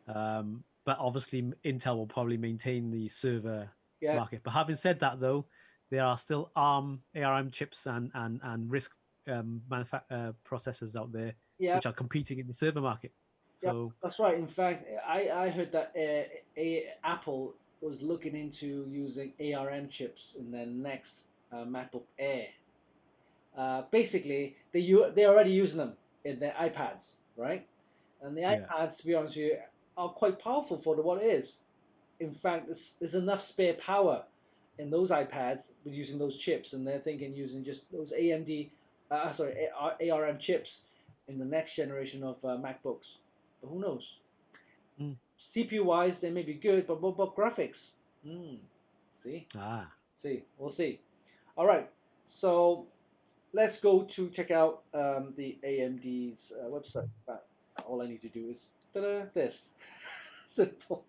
But obviously, Intel will probably maintain the server Yeah, market. But having said that, though, there are still ARM chips and RISC processors out there yeah, which are competing in the server market. yeah. So That's right. In fact, I heard that Apple was looking into using ARM chips in their next MacBook Air. Basically, they're already using them in their iPads, right? And the yeah, iPads, to be honest with you, are quite powerful for what it is. In fact, there's enough spare power in those iPads with using those chips, and they're thinking using just those ARM chips in the next generation of MacBooks. But who knows? mm. CPU wise, they may be good, but what about graphics? See, Ah, we'll see. All right, so let's go to check out the AMD's website. But all I need to do is this. Simple.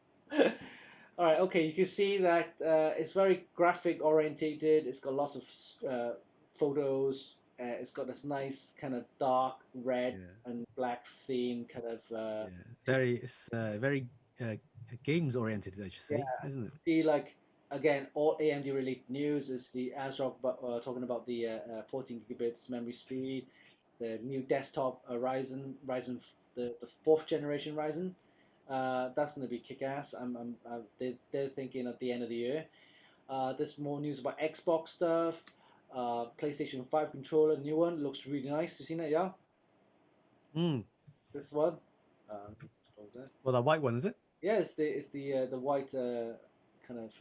All right, okay, you can see that it's very graphic orientated. It's got lots of photos. It's got this nice kind of dark red yeah, and black theme kind of yeah. It's very uh, games oriented, I should yeah. say, isn't it? See, like again, all AMD related news is the ASRock, but talking about the 14 gigabits memory speed, the new desktop Ryzen, the fourth generation Ryzen. That's going to be kick-ass. They're thinking at the end of the year. There's more news about Xbox stuff. PlayStation 5 controller, new one, looks really nice. You seen it, yeah? Mm. This one. Close that. Well, the white one is it? Yeah, it's the white kind of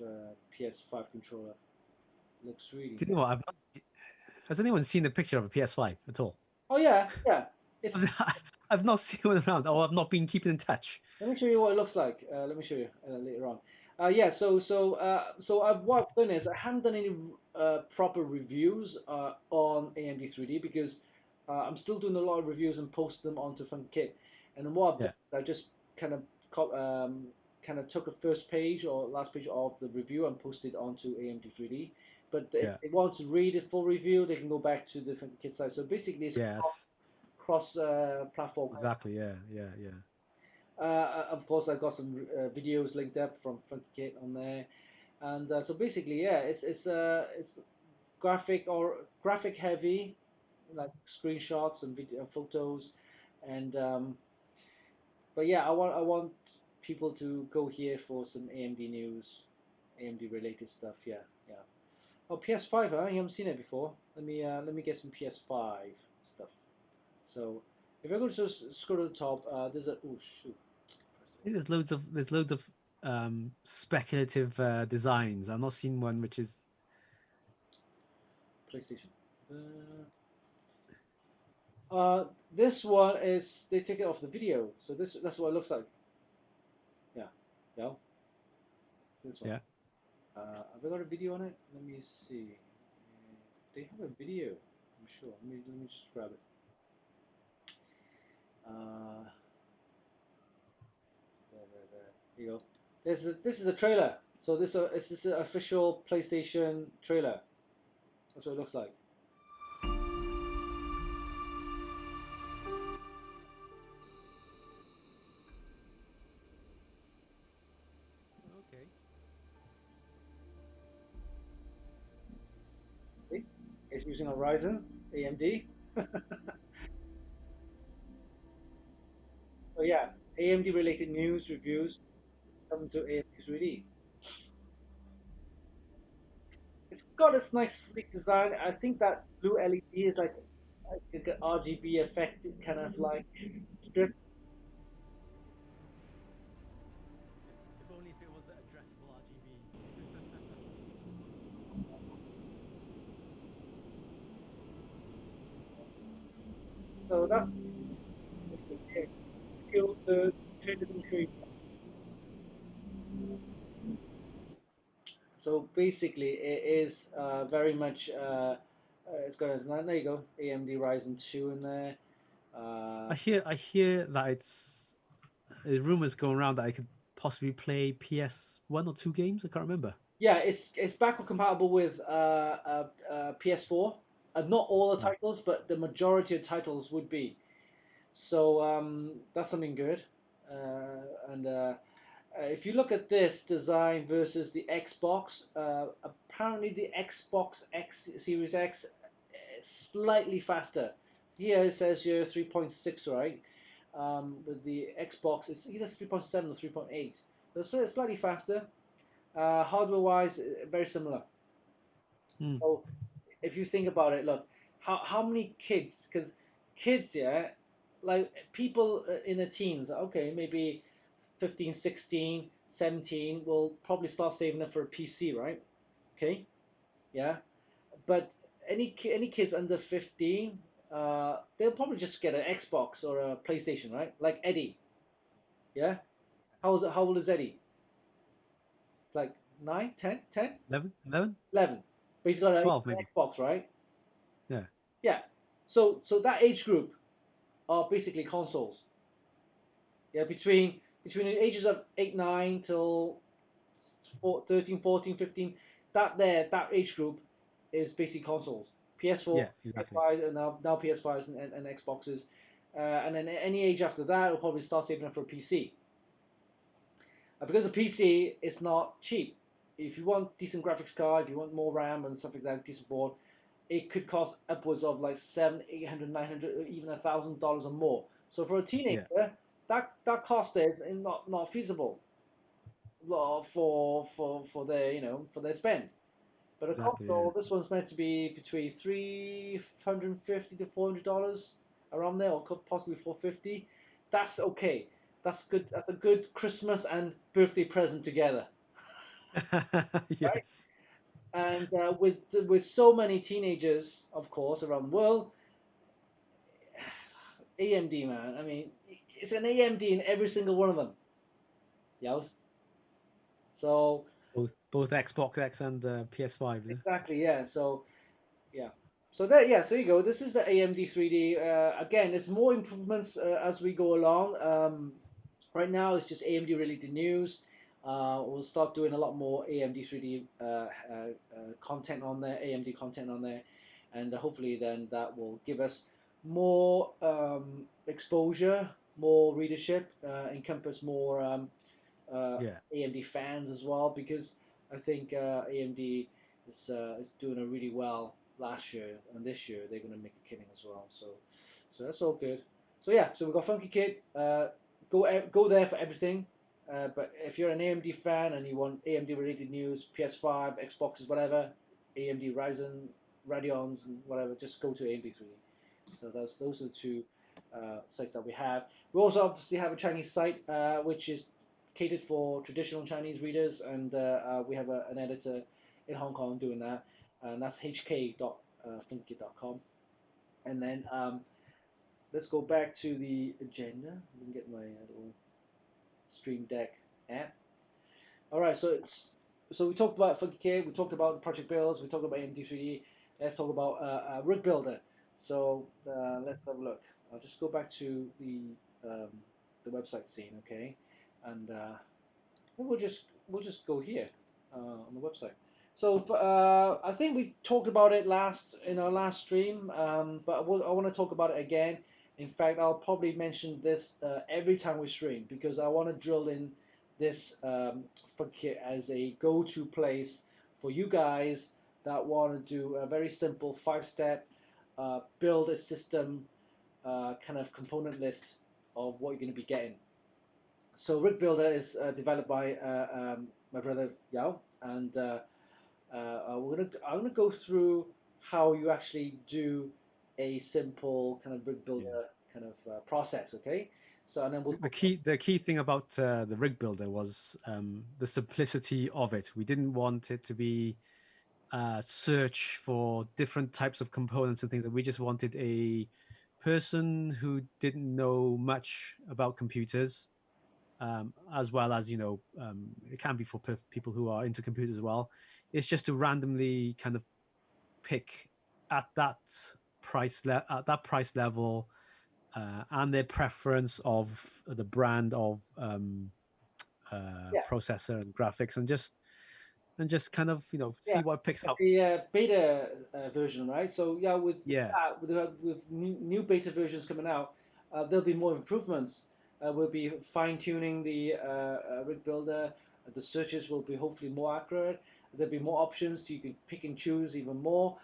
PS5 controller. Looks really Do you nice. know what? Has anyone seen a picture of a PS5 at all? Oh yeah, yeah. It's I've not seen one around, or I've not been keeping in touch. Let me show you what it looks like. Let me show you later on. Yeah, what I've done is I haven't done any proper reviews on AMD 3D because I'm still doing a lot of reviews and post them onto Funkykit. And then what I've done Yeah, is I just kind of kind of took a first page or last page of the review and posted onto AMD 3D. But if yeah, they want to read a full review, they can go back to the Funkykit site. So basically, it's yes, cross platform. exactly. Yeah, yeah, yeah. Of course, I've got some videos linked up from Funkykit on there, and so basically, yeah, it's graphic heavy, like screenshots and video photos, and but yeah, I want people to go here for some AMD news, AMD related stuff. Yeah, yeah. Oh, PS5, huh? You haven't seen it before. Let me get some PS5 stuff. So if I go to scroll to the top, there's a oh shoot. I think there's loads of speculative designs. I've not seen one which is PlayStation. This one is they take it off the video, so that's what it looks like. Yeah, yeah. This one. yeah. Have I got a video on it? Let me see. They have a video. I'm sure. Let me just grab it. Uh, there. Here you go. This is a trailer. So this is an official PlayStation trailer. That's what it looks like. Okay. See? It's using a Ryzen AMD. So yeah, AMD related news reviews coming to AMD 3D. It's got its nice sleek design. I think that blue LED is like an RGB effect, kind of like strip. If only if it was addressable RGB. So that's the trade. So basically, it is very much. It's got there you go, AMD Ryzen 2 in there. I hear that it's rumors going around that I could possibly play PS1 or 2 games. I can't remember. Yeah, it's backward compatible with PS4. Not all the Right. titles, but the majority of titles would be. So that's something good. And if you look at this design versus the Xbox, apparently the Xbox X Series X is slightly faster. Here it says here 3.6, right? With the Xbox, it's either 3.7 or 3.8. So it's slightly faster. Hardware-wise, very similar. Hmm. So if you think about it, look, how many kids? Because kids, yeah, like people in the teens, okay, maybe 15, 16, 17 will probably start saving up for a PC, right? Okay, yeah. But any kids under 15, they'll probably just get an Xbox or a PlayStation, right? Like Eddie, yeah. How old is Eddie? Like 9, 10, 10, 11, 11, 11. But he's got an 12 maybe. Xbox, right? Yeah. Yeah. So that age group are basically consoles. Yeah, between the ages of 8, 9 till 13, 14, 15, that age group is basically consoles. PS4, Yeah. Exactly. PS5, and now PS5s and Xboxes, and then any age after that will probably start saving up for a PC. Because a PC is not cheap. If you want decent graphics card, if you want more RAM and stuff like that, decent board, it could cost upwards of like 700, 800, 900, or even $1,000 or more. So for a Yeah. teenager, that cost is not feasible for their for their spend. But a Exactly. Yeah. console, this one's meant to be between $350 to $400 around there, or possibly 450. That's okay. That's good. That's a good Christmas and birthday present together, right? Yes. And with so many teenagers, of course, around the world, AMD, man. I mean, it's an AMD in every single one of them. Yes. So Both Xbox X and PS5. exactly, yeah. So yeah. So there, yeah. So you go. This is the AMD 3D. Again, there's more improvements as we go along. Right now, it's just AMD related news. We'll start doing a lot more AMD 3D content on there, AMD content on there, and hopefully then that will give us more exposure, more readership, encompass more uh, Yeah. AMD fans as well, because I think AMD is doing a really well last year, and this year they're going to make a killing as well. So that's all good. So yeah, so we've got Funkykit. Go there for everything. But if you're an AMD fan and you want AMD related news, PS5, Xboxes, whatever, AMD Ryzen, Radeons, and whatever, just go to AMD 3D. So those are the two sites that we have. We also obviously have a Chinese site, which is catered for traditional Chinese readers, and we have an editor in Hong Kong doing that, and that's hk.funkykit.com. And then let's go back to the agenda. I can get my little Stream Deck app. All right, so we talked about Funkykit, we talked about the project builds, we talked about MD3D. Let's talk about Rig Builder. So let's have a look. I'll just go back to um, the website scene, okay, and we'll just go here on the website. So I think we talked about it in our last stream, but I want to talk about it again. In fact, I'll probably mention this every time we stream because I want to drill in this Funkykit as a go-to place for you guys that want to do a very simple five-step build a system kind of component list of what you're going to be getting. So Rig Builder is developed by my brother Yao, and I'm gonna go through how you actually do a simple kind of Rig Builder kind of process. Okay, so and then we'll The key thing about the rig builder was the simplicity of it. We didn't want it to be search for different types of components and things. That we just wanted a person who didn't know much about computers, as well as it can be for people who are into computers as well. It's just to randomly kind of pick at that at that price level, and their preference of the brand of yeah. processor and graphics, and just kind of Yeah, see what picks up. the beta version, right? So yeah, Yeah. with new beta versions coming out, there'll be more improvements. We'll be fine tuning the rig builder. The searches will be hopefully more accurate. There'll be more options, so you can pick and choose even more.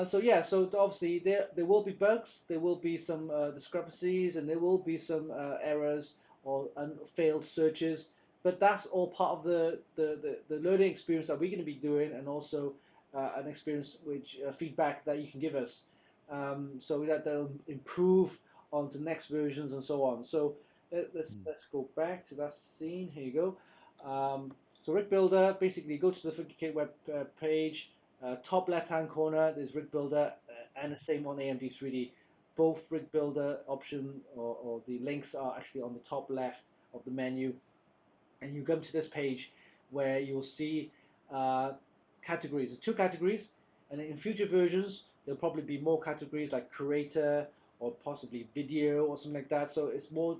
So yeah, so obviously there will be bugs, there will be some discrepancies, and there will be some errors or failed searches, but that's all part of the learning experience that we're going to be doing, and also an experience which feedback that you can give us, so that they'll improve on to next versions and so on. So let's go back to that scene. Here you go. So Rig Builder, basically go to the Funkykit web page. Top left-hand corner, there's Rig Builder, and the same on AMD 3D. Both Rig Builder option or the links are actually on the top left of the menu, and you come to this page where you'll see categories. There's two categories, and in future versions there'll probably be more categories like creator or possibly video or something like that. So it's more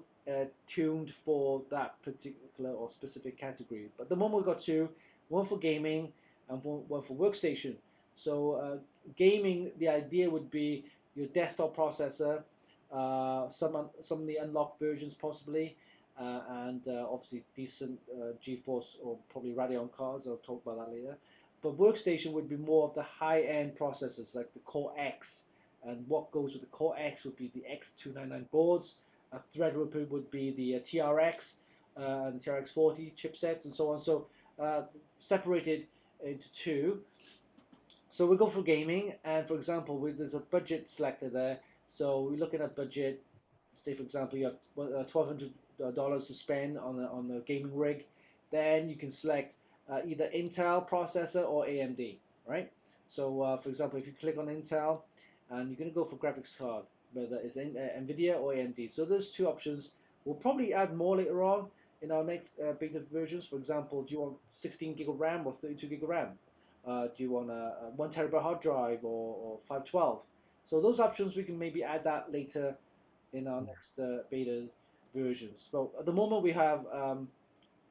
tuned for that particular or specific category. But the moment we've got two, one for gaming and one for workstation. So gaming, the idea would be your desktop processor, some of the unlocked versions possibly, and obviously decent GeForce or probably Radeon cards. I'll talk about that later. But workstation would be more of the high-end processors like the Core X, and what goes with the Core X would be the X.299 boards. A Threadripper would be the TRX and TRX 40 chipsets and so on. So separated into two. So we go for gaming, and for example, there's a budget selector there. So we're looking at budget. Say for example, you have $1,200 to spend on the gaming rig. Then you can select either Intel processor or AMD, right? So for example, if you click on Intel, and you're going to go for graphics card, whether it's NVIDIA or AMD. So those two options. We'll probably add more later on in our next beta versions. For example, do you want 16 gig of RAM or 32 gig of RAM? Do you want a 1 terabyte hard drive or 512? So those options, we can maybe add that later in our next beta versions. So at the moment we have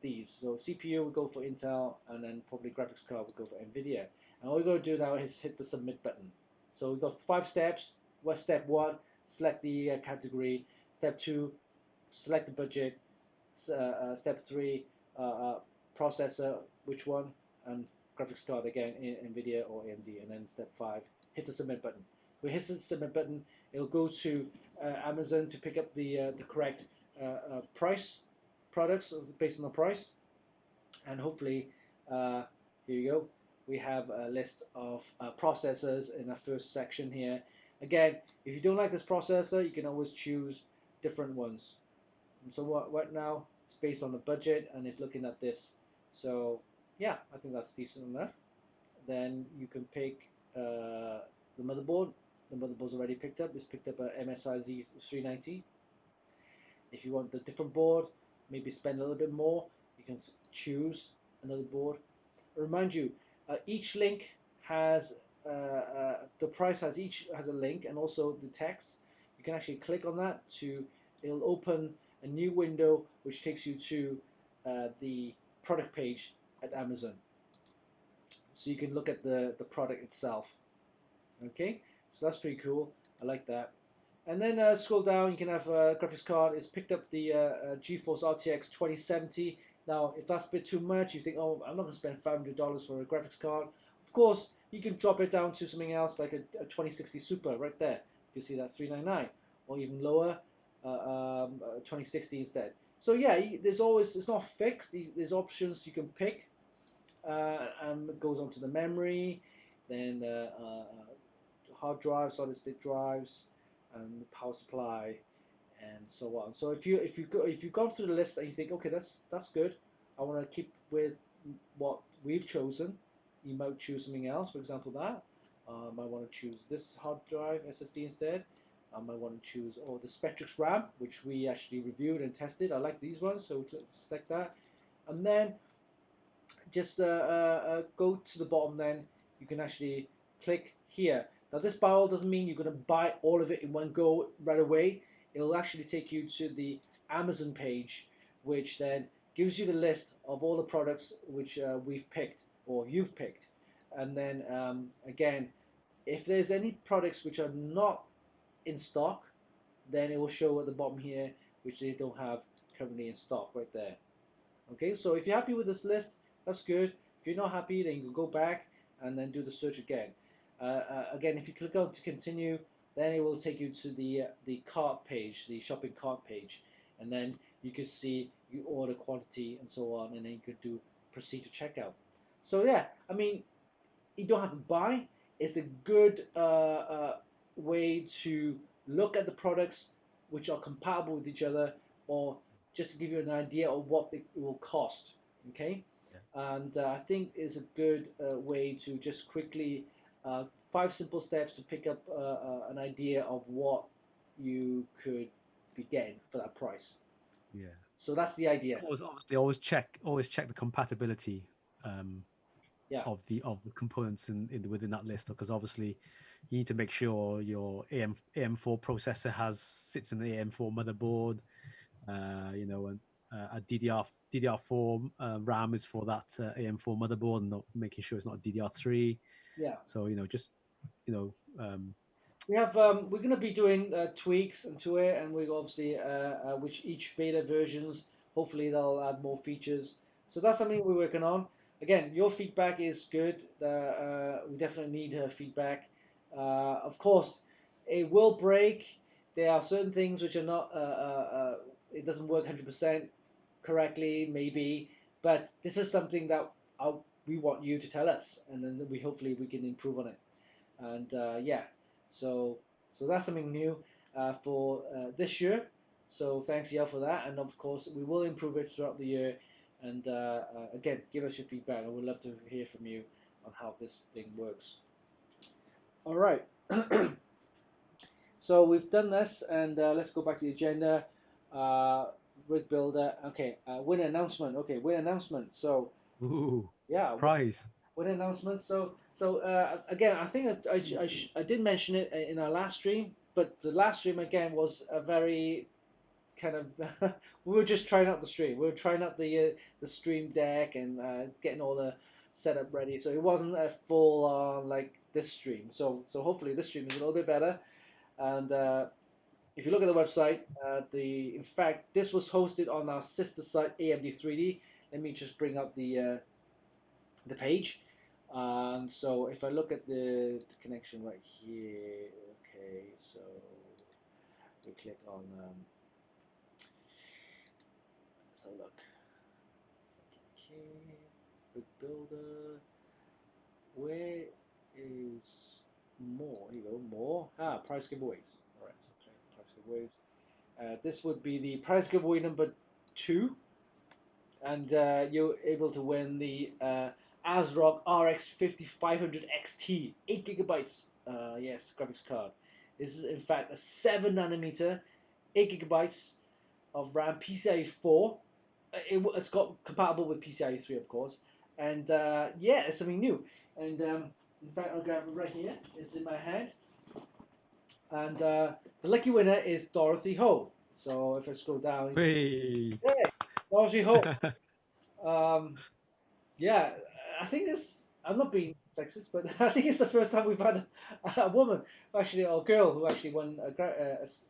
these. So CPU we go for Intel, and then probably graphics card we go for NVIDIA. And all we're going to do now is hit the submit button. So we've got 5 steps. What's step 1? Select the category. Step 2, select the budget. Step 3, processor, which one, and graphics card again in NVIDIA or AMD, and then step 5, hit the submit button. We hit the submit button, it'll go to Amazon to pick up the correct price products based on the price, and hopefully here you go. We have a list of processors in the first section here. Again, if you don't like this processor, you can always choose different ones. And so what now? It's based on the budget and it's looking at this. So yeah, I think that's decent enough. Then you can pick the motherboard. The motherboard's already picked up. It's picked up a MSI Z390. If you want the different board, maybe spend a little bit more, you can choose another board. Remind you, each link has the price has a link and also the text. You can actually click on that it'll open a new window which takes you to the product page at Amazon. So you can look at the product itself. Okay, so that's pretty cool. I like that. And then scroll down, you can have a graphics card. It's picked up the GeForce RTX 2070. Now, if that's a bit too much, you think, oh, I'm not going to spend $500 for a graphics card. Of course, you can drop it down to something else like a 2060 Super right there. You see that $399, or even lower, 2060 instead. So yeah, there's always, it's not fixed. There's options you can pick. And it goes on to the memory, then hard drives, solid state drives, and the power supply, and so on. So if you've gone through the list and you think, okay, that's good, I want to keep with what we've chosen, you might choose something else. For example, that I might want to choose this hard drive SSD instead. I might want to choose the Spectrix RAM, which we actually reviewed and tested. I like these ones, so select that, and then just go to the bottom. Then you can actually click here. Now this by all doesn't mean you're going to buy all of it in one go right away. It'll actually take you to the Amazon page, which then gives you the list of all the products which we've picked or you've picked. And then again, if there's any products which are not in stock, then it will show at the bottom here which they don't have currently in stock right there. Okay, so if you're happy with this list, that's good. If you're not happy, then you can go back and then do the search again. Again, if you click on to continue, then it will take you to the cart page, the shopping cart page, and then you can see you order quantity and so on, and then you could do proceed to checkout. So yeah, I mean, you don't have to buy. It's a good way to look at the products which are compatible with each other, or just to give you an idea of what it will cost. Okay, yeah. And I think it's a good way to just quickly 5 simple steps to pick up an idea of what you could be getting for that price. Yeah. So that's the idea. Always check the compatibility yeah. of the components within that list, because obviously you need to make sure your AM4 processor sits in the AM4 motherboard, and a DDR4 RAM is for that AM4 motherboard, and not making sure it's not DDR3. Yeah. So we have we're going to be doing tweaks into it, and we obviously which each beta versions, hopefully they'll add more features. So that's something we're working on. Again, your feedback is good. We definitely need feedback. Of course, it will break. There are certain things which are not. It doesn't work 100% correctly, maybe. But this is something that we want you to tell us, and then hopefully we can improve on it. And yeah, so that's something new for this year. So thanks, Yale, for that. And of course, we will improve it throughout the year. And again, give us your feedback. I would love to hear from you on how this thing works. All right. So we've done this, and let's go back to the agenda. Rig builder. Okay. Win announcement. Okay. Win announcement. So. Ooh, yeah. Prize. Win announcement. So again, I think I did mention it in our last stream, but the last stream again was a very kind of we were just trying out the stream. We were trying out the stream deck and getting all the setup ready. So it wasn't a full on like this stream. So hopefully this stream is a little bit better. And if you look at the website, in fact this was hosted on our sister site AMD 3D. Let me just bring up the page. And so if I look at the connection right here, okay, so we click on, let's have a look. Okay, Big Builder, where is more? Here you go, more. Prize giveaways. All right, so click prize giveaways. This would be the prize giveaway number 2, and you're able to win the ASRock RX 5500 XT, 8 gigabytes. Yes, graphics card. This is in fact a 7 nanometer, 8 gigabytes of RAM, PCIe 4. It's got compatible with PCIe 3, of course, and yeah, it's something new. And in fact, I'll grab it right here. It's in my hand, and the lucky winner is Dorothy Ho. So if I scroll down, Hey. hey, Dorothy Ho. Um, Yeah, I think this. I'm not being sexist, but I think it's the first time we've had a woman, actually, or a girl, who actually won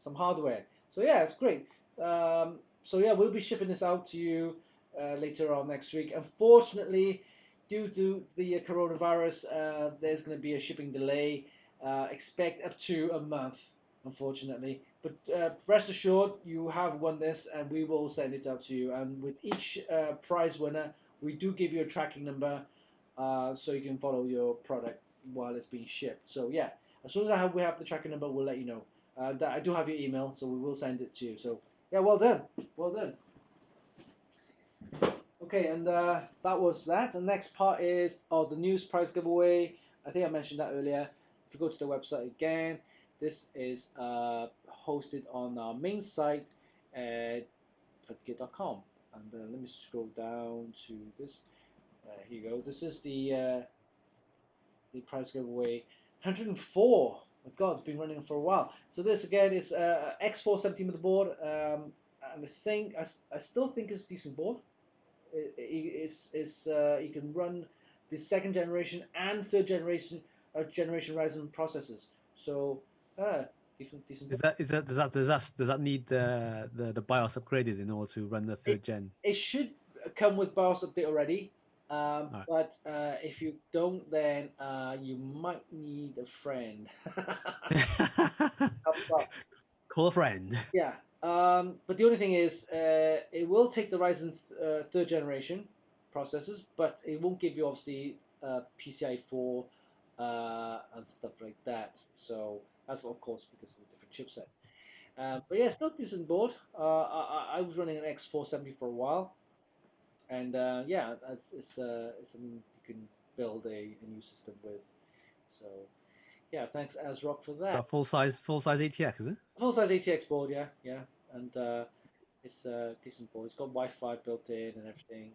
some hardware. So yeah, it's great. So yeah, we'll be shipping this out to you later on next week. Unfortunately, due to the coronavirus, there's going to be a shipping delay. Expect up to a month, unfortunately. But rest assured, you have won this, and we will send it out to you. And with each prize winner, we do give you a tracking number so you can follow your product while it's being shipped. So yeah, as soon as we have the tracking number, we'll let you know. I do have your email, so we will send it to you. So yeah, well done, well done. Okay, and that was that. The next part is the news prize giveaway. I think I mentioned that earlier. If you go to the website again, this is hosted on our main site at funkykit.com. And let me scroll down to this. Here you go. This is the prize giveaway 104. My God, it's been running for a while. So this again is X470 motherboard, and I still think it's a decent board. You can run the second generation and third generation Ryzen processors. So decent. Does that need the BIOS upgraded in order to run the third gen? It should come with BIOS update already. Right. But if you don't, then you might need a friend. Call a friend. Yeah. But the only thing is, it will take the Ryzen third generation processors, but it won't give you obviously PCI 4 and stuff like that. So that's of course because of a different chipset. But yeah, it's not a decent board. I was running an X470 for a while, and yeah, it's something you can build a new system with. So yeah, thanks ASRock for that. So full size ATX, is it? Full size ATX board, yeah, yeah, and it's a decent board. It's got Wi-Fi built in and everything,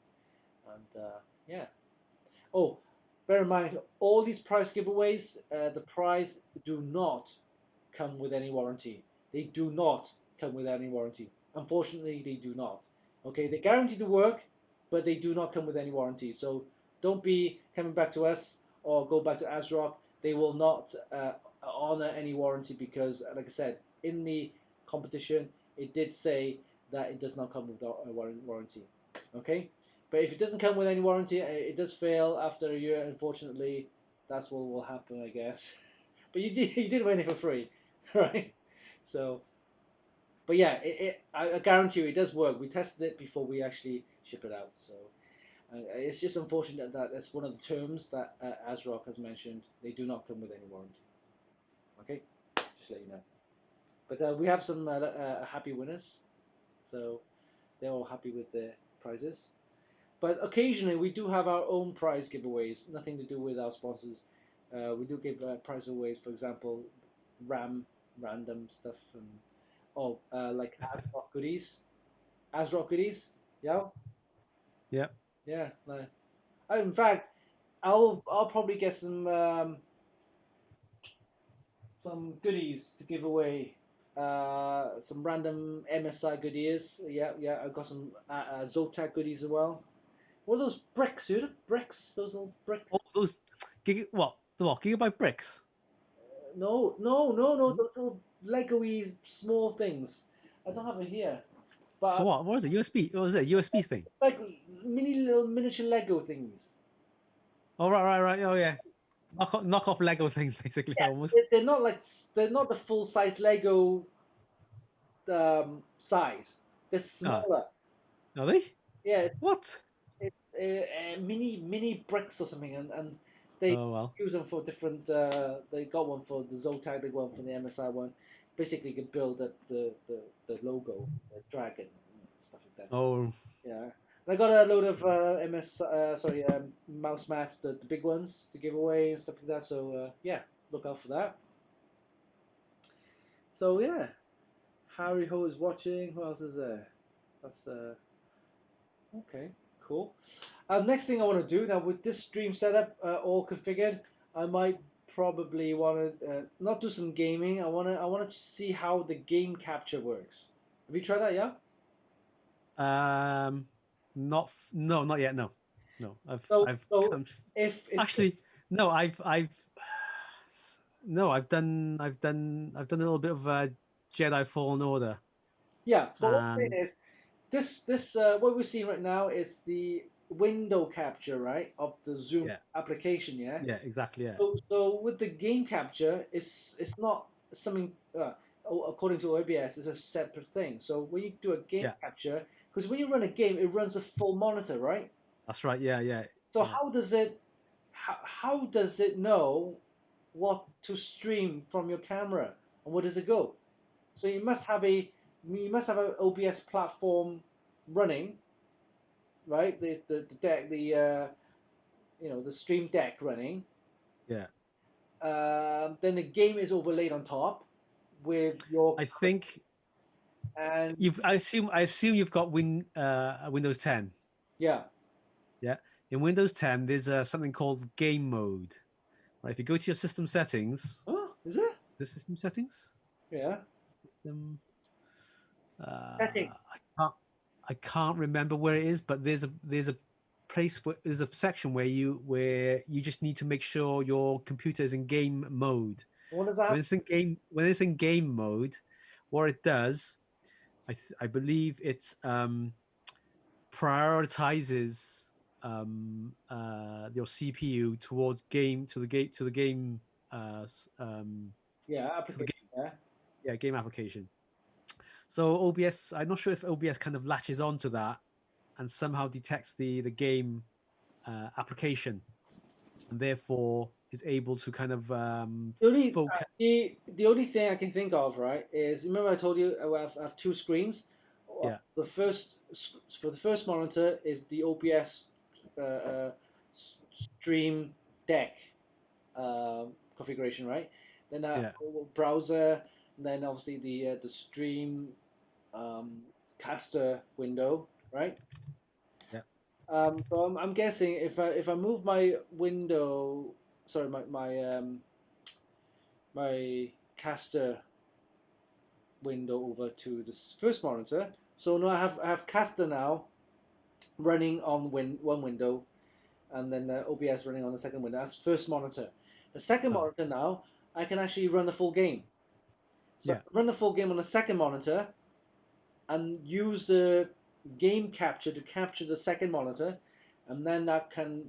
and yeah. Oh, bear in mind, all these prize giveaways, the prize do not come with any warranty. They do not come with any warranty. Unfortunately, they do not. Okay, they guarantee to work, but they do not come with any warranty. So don't be coming back to us or go back to ASRock. They will not honor any warranty because, like I said, in the competition, it did say that it does not come with a warranty. Okay, but if it doesn't come with any warranty, it does fail after a year. Unfortunately, that's what will happen, I guess. But you did win it for free, right? So, but yeah, I guarantee you it does work. We tested it before we actually ship it out. So it's just unfortunate that that's one of the terms that ASRock has mentioned. They do not come with any warranty. Okay, just let you know. But we have some happy winners, so they're all happy with their prizes. But occasionally we do have our own prize giveaways. Nothing to do with our sponsors. We do give prize aways. For example, random stuff, and like ASRock goodies. ASRock goodies. Yeah, Yeah. yeah. In fact, I'll probably get some goodies to give away. Some random MSI goodies. Yeah, yeah. I've got some Zotac goodies as well. What are those bricks, dude? Bricks? Those little bricks? Oh, those what gigabyte bricks? No. Those little Lego-y small things. I don't have it here, For but what? What is it? USB? What was it? USB thing? like mini little miniature Lego things. Oh, right. Oh, yeah. Knock off Lego things, basically, Yeah, almost. they're not like they're not the full size Lego size. They're Ah, smaller. are they? Yeah, What? it's mini bricks or something, and they Oh, well. use them for different. They got one for the Zotac, they got one for the MSI one. Basically, you can build up the logo, the dragon, and stuff like that. Oh, Yeah. And I got a load of mouse mats, the big ones to give away and stuff like that. So yeah, look out for that. So yeah, Harry Ho is watching. Who else is there? That's okay, cool. Next thing I want to do now with this stream setup all configured, I might probably want to not do some gaming. I want to see how the game capture works. Have you tried that? Yeah. no, not yet. No. So I've so come. if Actually, no, no, I've done a little bit of Jedi Fallen Order, yeah, but what I'm and saying is this what we're seeing right now is the window capture, right, of the Zoom yeah, application, yeah. yeah, exactly, yeah, So with the game capture, it's not something according to OBS, it's a separate thing. So when you do a game yeah. capture, because when you run a game, it runs a full monitor, right? That's right. Yeah, yeah, So yeah, how does it know what to stream from your camera and where does it go? So you must have an OBS platform running, right? The deck the stream deck running. yeah. Then the game is overlaid on top with your I think and you've. I assume you've got Windows 10. yeah. Yeah. In Windows 10, there's something called Game Mode. Right. If you go to your system settings, Oh, is it? the system settings, Yeah. system. Setting. I can't remember where it is, but there's a place where there's a section where you just need to make sure your computer is in game mode. What does that have? When it's in game mode, what it does, I believe it's prioritizes your CPU towards game to the game Yeah, to the application. game Yeah. yeah game application. So OBS, I'm not sure if OBS kind of latches onto that and somehow detects the game application, and therefore is able to kind of focus. The only thing I can think of, right, is remember I told you I have two screens. Yeah, The first for the first monitor is the OBS stream deck configuration, right? Then yeah, browser, and then obviously the stream um, caster window, right? yeah, So I'm guessing if I move my window, sorry, my caster window over to this first monitor. So now I have caster now running on one window, and then OBS running on the second window. That's first monitor. The second oh, monitor now I can actually run the full game. So I yeah, can run the full game on the second monitor and use the game capture to capture the second monitor, and then that can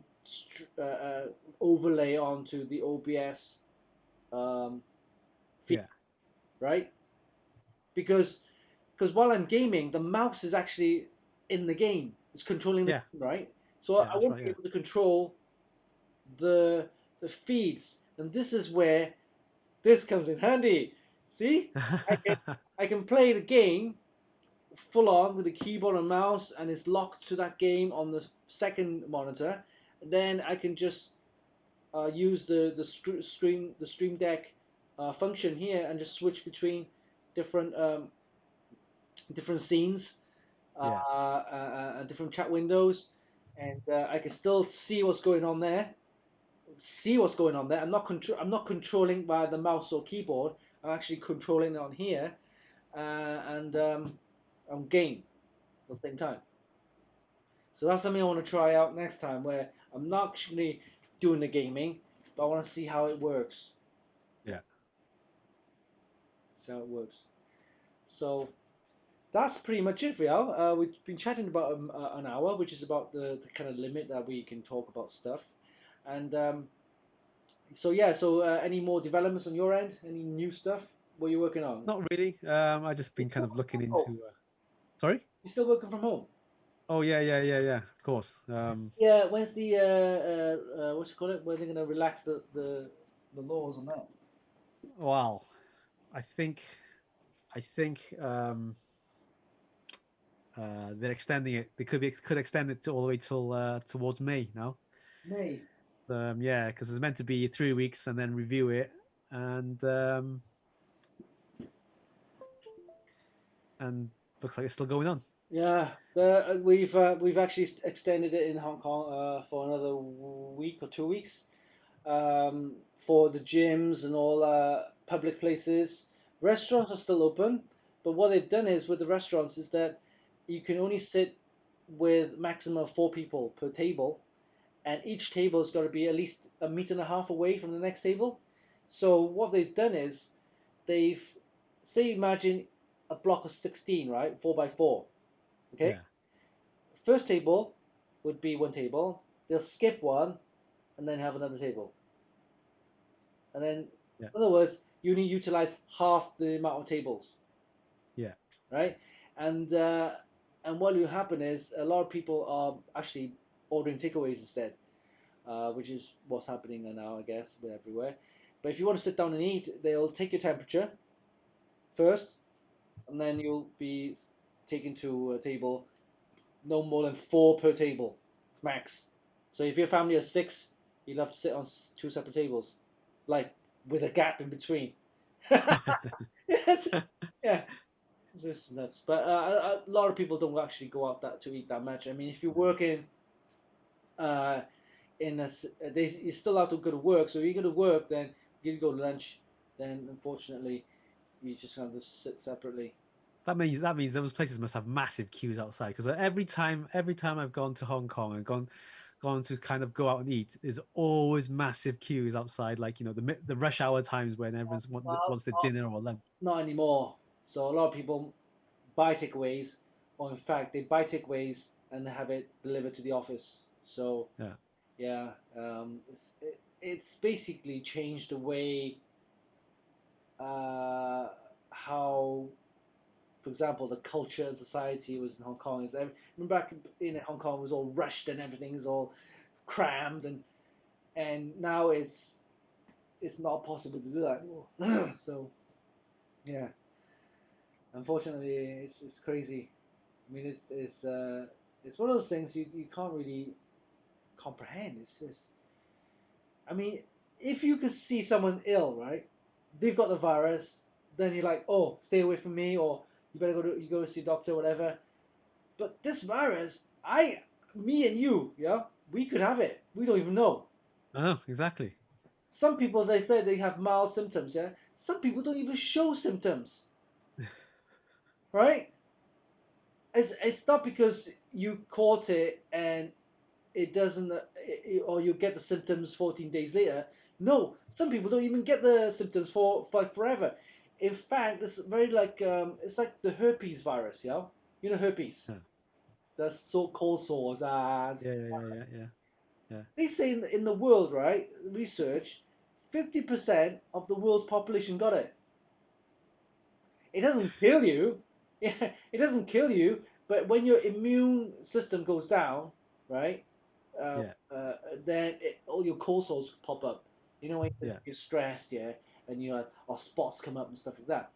overlay onto the OBS um, feed, yeah, right? Because while I'm gaming, the mouse is actually in the game. It's controlling the yeah, game, right? So yeah. I That's won't right. be Yeah, able to control the feeds, and this is where this comes in handy. See, I can I can play the game full on with the keyboard and mouse, and it's locked to that game on the second monitor. Then I can just use the stream deck function here and just switch between different different scenes, yeah, different chat windows, and I can still see what's going on there. See what's going on there. I'm not controlling by the mouse or keyboard. I'm actually controlling it on here, and on game at the same time. So that's something I want to try out next time, where I'm not actually doing the gaming, but I want to see how it works. yeah. See how it works. So that's pretty much it, Vial. We've been chatting about an hour, which is about the kind of limit that we can talk about stuff. And so yeah, so any more developments on your end? Any new stuff? What are you working on? Not really. I just been kind of looking Oh, into. Sorry. you're still working from home? Oh yeah. Of course. Yeah. When's the what you call it? When they're gonna relax the laws on that? Well, I think I think they're extending it. They could extend it to all the way till towards May now. May. Yeah, because it's meant to be 3 weeks and then review it, and looks like it's still going on. Yeah, we've actually extended it in Hong Kong for another week or 2 weeks for the gyms and all public places. Restaurants are still open, but what they've done is with the restaurants is that you can only sit with maximum of 4 people per table, and each table's got to be at least a meter and a half away from the next table. So what they've done is they've say imagine a block of 16, right, 4 by 4. Okay, Yeah, first table would be one table. They'll skip one and then have another table. And then, yeah, in other words, you only utilize half the amount of tables, yeah, right? And what will happen is a lot of people are actually ordering takeaways instead, which is what's happening now, I guess, with everywhere. But if you want to sit down and eat, they'll take your temperature first, and then you'll be taken to a table no more than 4 per table, max. So if your family of 6, you'll have to sit on 2 separate tables, like with a gap in between. Yes, yeah, this is nuts. But a lot of people don't actually go out that to eat that much. I mean, if you're working uh, in a, you still have to go to work. So if you go to work, then you go to lunch. Then unfortunately, you just have to sit separately. that means those places must have massive queues outside. Because every time I've gone to Hong Kong and gone to kind of go out and eat, there's always massive queues outside. Like the rush hour times when everyone's Well, wants their dinner or lunch. not anymore. So a lot of people buy takeaways, or in fact, they buy takeaways and they have it delivered to the office. So Yeah, yeah, it's basically changed the way how, for example, the culture and society was in Hong Kong. Is remember back in Hong Kong it was all rushed and everything is all crammed, and now it's not possible to do that anymore. So yeah, unfortunately, it's crazy. I mean, it's one of those things you can't really comprehend. It's just, I mean, if you could see someone ill, right? They've got the virus, then you're like, oh, stay away from me, or you go to see a doctor, or whatever. But this virus, me and you, yeah, we could have it. We don't even know. I know exactly. Some people they say they have mild symptoms, yeah. Some people don't even show symptoms, right? It's not because you caught it and it doesn't, or you get the symptoms 14 days later. No, some people don't even get the symptoms for like forever. In fact, it's very like it's like the herpes virus, yeah. You know herpes, Yeah, the cold sores. yeah. They say in the world, right? Research, 50% of the world's population got it. It doesn't kill you. Yeah, it doesn't kill you, but when your immune system goes down, right? Uh, Yeah, uh, then all your cold sores pop up. You know when yeah, you're stressed, yeah, and or spots come up and stuff like that.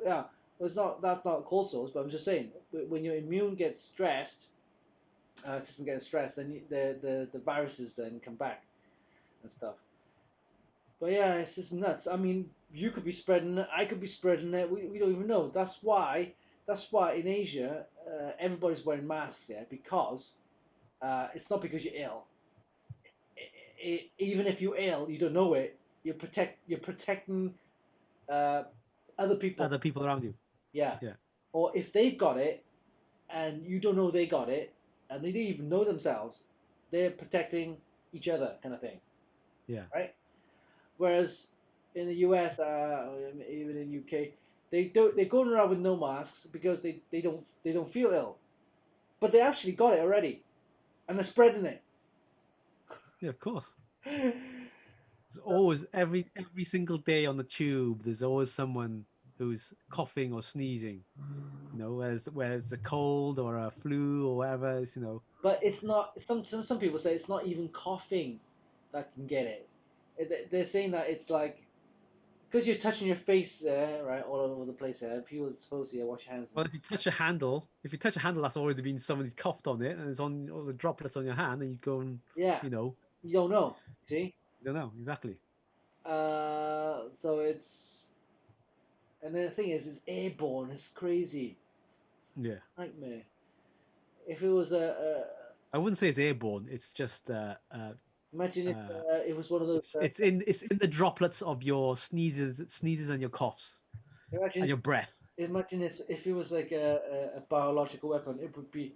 Yeah, well, that's not cold sores, but I'm just saying when your immune gets stressed, system gets stressed, then the viruses then come back and stuff. But yeah, it's just nuts. I mean, you could be spreading it, I could be spreading it. We don't even know. That's why in Asia everybody's wearing masks, yeah, because it's not because you're ill. Even if you're ill, you don't know it. You're protecting uh, other people. other people around you. Yeah. Yeah, Or if they've got it and you don't know they got it and they don't even know themselves, they're protecting each other, kind of thing, yeah, right? Whereas in the US, even in UK, they're going around with no masks because they don't feel ill, but they actually got it already and they're spreading it. Yeah, of course. There's always every single day on the tube. There's always someone who's coughing or sneezing. You know, whether it's a cold or a flu or whatever. You know. But it's not. Some people say it's not even coughing that can get it. They're saying that it's like because you're touching your face there, right, all over the place there. People are supposed to wash your hands. Well, if you touch a handle, that's already been somebody's coughed on it, and it's on all the droplets on your hand, and you go and Yeah, you know, you don't know. See, you don't know exactly. so it's and then the thing is, it's airborne. It's crazy Yeah, nightmare. If it was I wouldn't say it's airborne. It's just imagine if uh, it was one of those. it's in the droplets of your sneezes and your coughs and Imagine your breath. imagine this, if it was like a biological weapon, it would be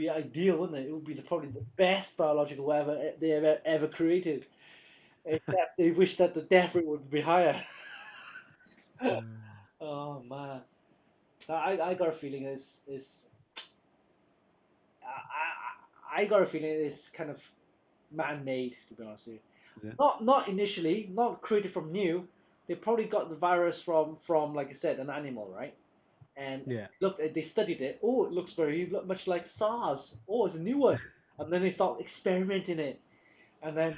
ideal, wouldn't it? It would be probably the best biological weapon they ever created. Except they wish that the death rate would be higher. Oh man, I got a feeling I got a feeling it's kind of man-made, to be honest with you. Yeah. Not initially, not created from new. They probably got the virus from like I said, an animal, right? And Yeah. look, they studied it. Oh, it looks very much like SARS. Oh, it's a new one. And then they start experimenting it, and then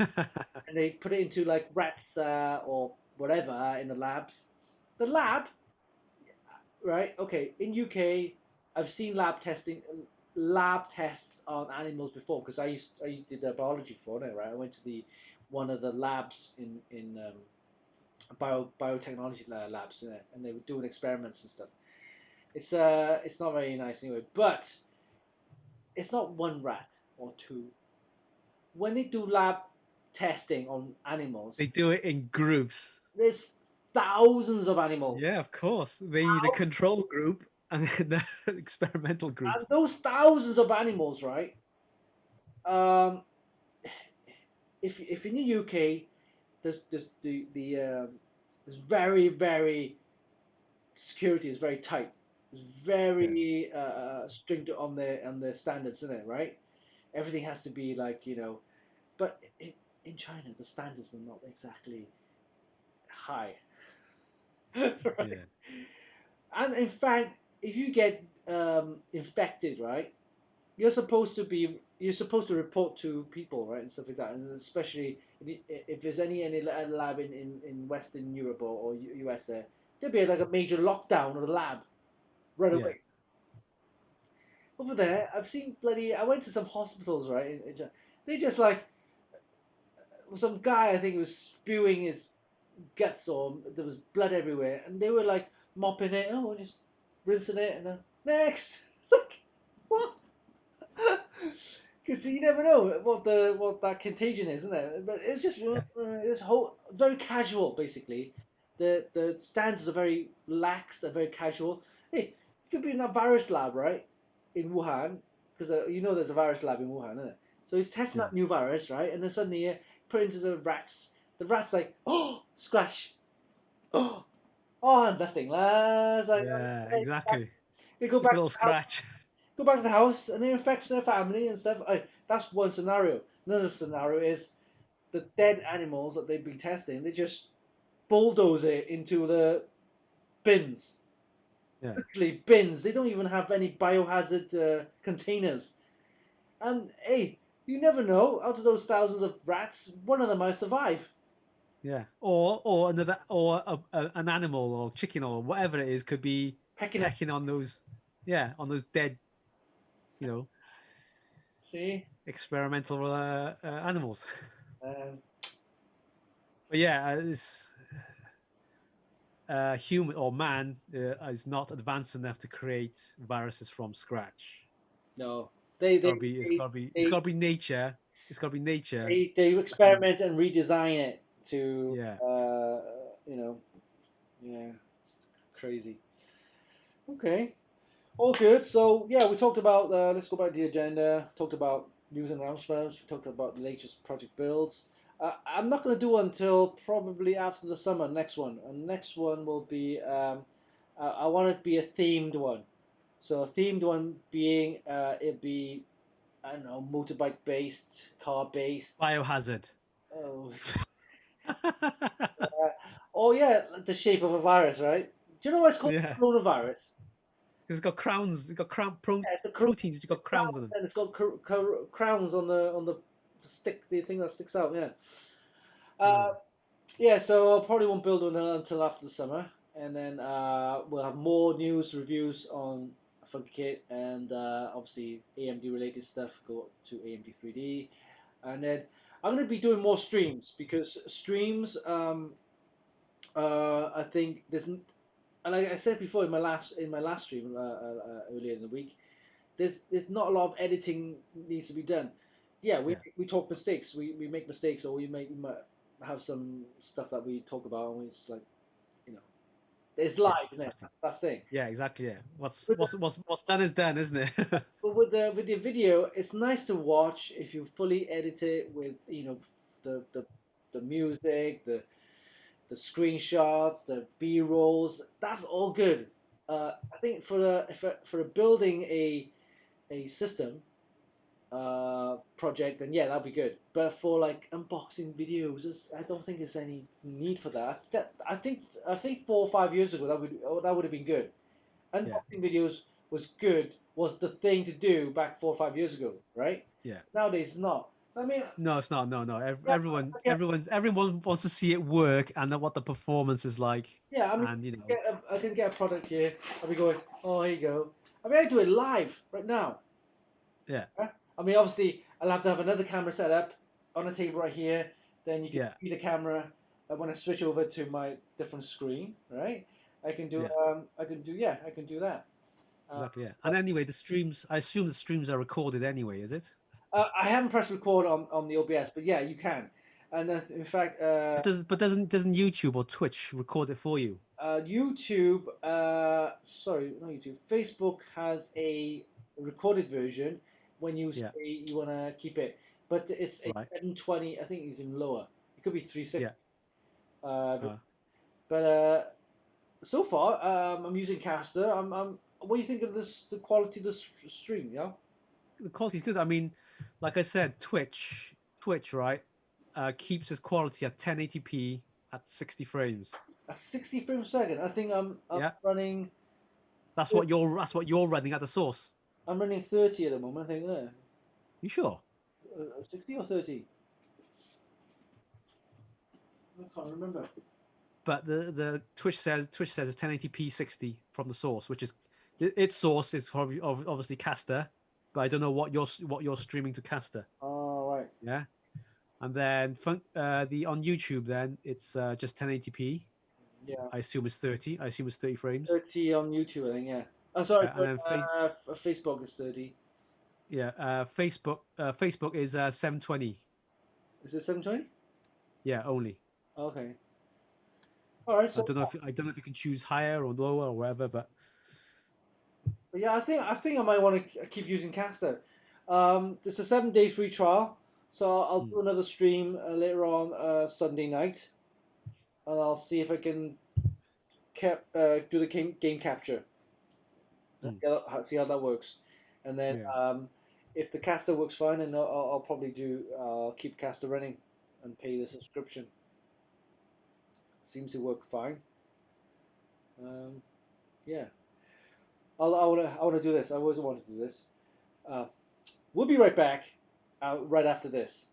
and they put it into like rats or whatever in the labs. The lab, right? Okay, in UK, I've seen lab tests on animals before because I did biology before, right? I went to the one of the labs in biotechnology labs, and they were doing experiments and stuff. It's not very nice anyway, but it's not one rat or two. When they do lab testing on animals, They do it in groups. there's thousands of animals, Yeah, of course. They need a control group and then the experimental group. and those thousands of animals, right? Um, if in the UK, there's there's very security is very tight. It's Yeah, very strict on the standards, isn't it? Right? Everything has to be like but in China the standards are not exactly high, right? yeah, And in fact, if you get infected, right, you're supposed to report to people, right, and stuff like that, and especially if there's any lab in Western Europe or US there'd be like a major lockdown of the lab right yeah, away. Over there, I've seen bloody. I went to some hospitals, right? They just like some guy, I think, was spewing his guts, or there was blood everywhere, and they were like mopping it. Oh, just rinsing it, and then next. It's like what? Because you never know what that contagion is, isn't it? But it's just yeah, it's whole very casual, basically. The standards are very lax, they're very casual. Hey, you could be in that virus lab, right, in Wuhan, because there's a virus lab in Wuhan, isn't it? So he's testing yeah, that new virus, right, and then suddenly put it into the rats. The rats like, oh, scratch, oh, oh, nothing. It's like, yeah, okay, exactly. they go Just a back to little the house, scratch. and it affects their family and stuff. That's one scenario. Another scenario is the dead animals that they've been testing. They just bulldoze it into the bins. Yeah, Literally bins. They don't even have any biohazard containers. And hey, you never know. Out of those thousands of rats, one of them might survive. yeah. Or another or an animal or chicken or whatever it is could be Pecking it. pecking on those, yeah, on those dead, you know, See? experimental animals. Um, But yeah, human or man is not advanced enough to create viruses from scratch. no, they they It's they gotta be, it's they, gotta be nature. It's gotta be nature. they experiment and redesign it to Yeah, you know yeah, it's crazy. Okay. All good. So yeah, we talked about. Let's go back to the agenda. Talked about news announcements. We talked about the latest project builds. I'm not going to do until probably after the summer. Next one. And next one will be. I want it to be a themed one. So a themed one being it'd be I don't know, motorbike based, car based. Biohazard. Oh, oh yeah, the shape of a virus, right? Do you know why it's called Yeah. coronavirus? It's got crowns. It's got Yeah, it's a proteins. It's got it's crowns, crowns on them. and it's got crowns on the stick, the thing that sticks out. Yeah. Yeah. Yeah. So I probably won't build one until after the summer, and then we'll have more news reviews on Funkykit, and obviously AMD related stuff. Go to AMD 3D, and then I'm going to be doing more streams because streams. I think and like I said before in my last stream earlier in the week, there's not a lot of editing needs to be done. Yeah, Yeah. we talk mistakes, we make mistakes, or we might have some stuff that we talk about, and it's like, you know, it's live, isn't it? Exactly. That's the thing. Yeah, exactly. Yeah. With What's done is done, isn't it? But with the video, it's nice to watch if you fully edit it with, you know, the music, the screenshots, the B rolls. That's all good. I think for building a system project, then yeah, that'd be good. But for like unboxing videos, I don't think there's any need for that. I think 4 or 5 years ago that would have been good. Yeah. Unboxing videos was the thing to do back 4 or 5 years ago, right? Yeah. Nowadays it's not. I mean, No, it's not. No, no. yeah, Everyone wants to see it work and what the performance is like. yeah. I mean, And you know, I can get a product here. I'll be going, oh, here you go. I mean, I do it live right now. yeah, I mean, obviously, I'll have to have another camera set up on a table right here. Then you can yeah, see the camera when I switch over to my different screen, right? I can do, yeah, I can do that. exactly. Yeah. And anyway, the streams. I assume the streams are recorded anyway. Is it? I haven't pressed record on the OBS, but yeah, you can. And in fact, Doesn't YouTube or Twitch record it for you? YouTube, sorry, not YouTube, Facebook has a recorded version when you say Yeah. you want to keep it, but it's a Right. 720. I think it's even lower. It could be 360. Yeah. But so far, I'm using Caster. What do you think of this? The quality of the stream? Yeah. The quality's good. I mean, like I said, Twitch, right, keeps its quality at 1080p at 60 frames. At 60 frames a second. I think I'm Yeah. running. That's what you're running at the source. I'm running 30 at the moment. I think there. You sure? 60 or 30? I can't remember. But the Twitch says it's 1080p 60 from the source, which is its source is probably obviously Caster, but I don't know what you're streaming to Caster. Oh, right. Yeah, and then on YouTube then it's just 1080p. Yeah. I assume it's 30. I assume it's 30 frames. 30 on YouTube, I think, yeah. Oh, sorry, And then Facebook is 30. yeah, Facebook is 720. Is it 720? Yeah, only. Okay. All right. So, I don't know if you can choose higher or lower or whatever, but yeah, I think I might want to keep using Caster. It's a 7-day free trial, so I'll do another stream later on Sunday night, and I'll see if I can do the game capture. See how that works, and then if the Caster works fine, then I'll probably keep Caster running and pay the subscription. Seems to work fine. Yeah. I want to do this. I always wanted to do this. We'll be right back. Right after this.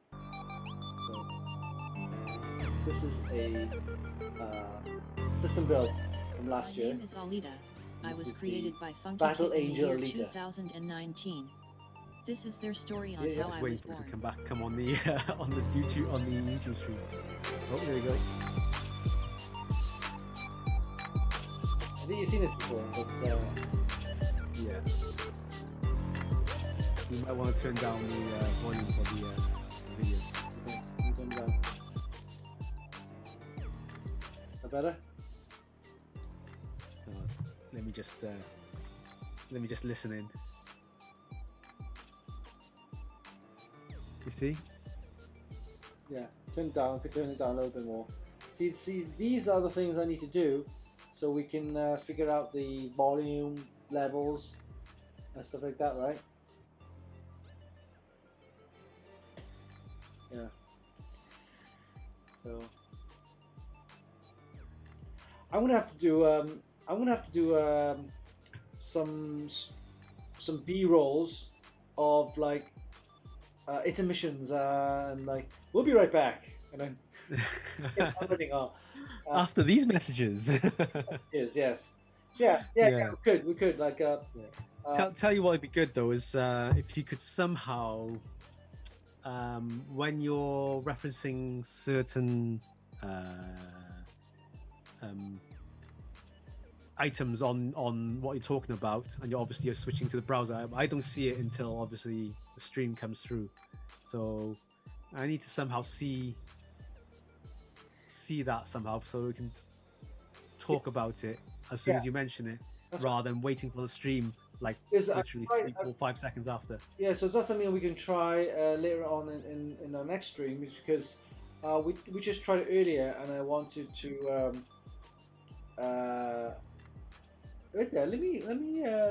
So, this is a system build from last year. My name is Alita. I was created by Battle Funkykit in the Angel year Alita. 2019. This is their story on I'm how just I waiting was for it born. to come on the YouTube stream. Oh, there we go. I think you've seen this before, but Yeah. You might want to turn down the volume for the video. Is that better? Let me just listen in. You see? Yeah. Turn it down. Could turn it down a little bit more. See, these are the things I need to do, so we can figure out the volume levels and stuff like that, right? So I'm gonna have to do some some B-rolls of like intermissions and like we'll be right back, and then everything off. After these messages. Yes. Yeah, Yeah. we could like Tell you what would be good though is if you could somehow, when you're referencing certain items on what you're talking about, and you're switching to the browser. I don't see it until obviously the stream comes through, so I need to somehow see that somehow, so we can talk about it as soon as you mention it, rather than waiting for the stream like literally 3, 4, 5 seconds after. Yeah, so that's something we can try later on in our next stream, is because we just tried it earlier, and I wanted to right there. Let me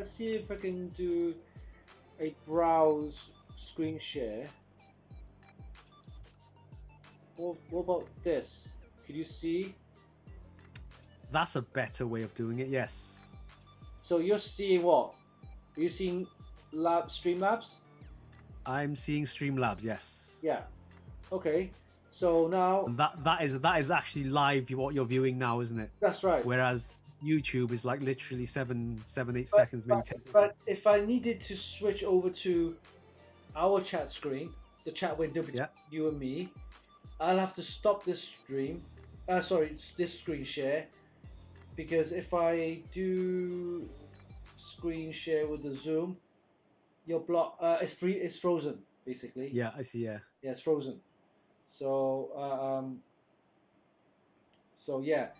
see if I can do a browse screen share. What about this? Could you see? That's a better way of doing it. Yes. So you're seeing what? Are you seeing Streamlabs? I'm seeing Streamlabs. Yes. Yeah. Okay. So now and that is actually live what you're viewing now, isn't it? That's right. Whereas YouTube is like literally 7, 8 seconds, maybe 10. But if I needed to switch over to our chat screen, the chat window between you and me, I'll have to stop this stream. This screen share, because if I do screen share with the Zoom, your block it's frozen basically. Yeah, I see. Yeah. Yeah, it's frozen. So so yeah,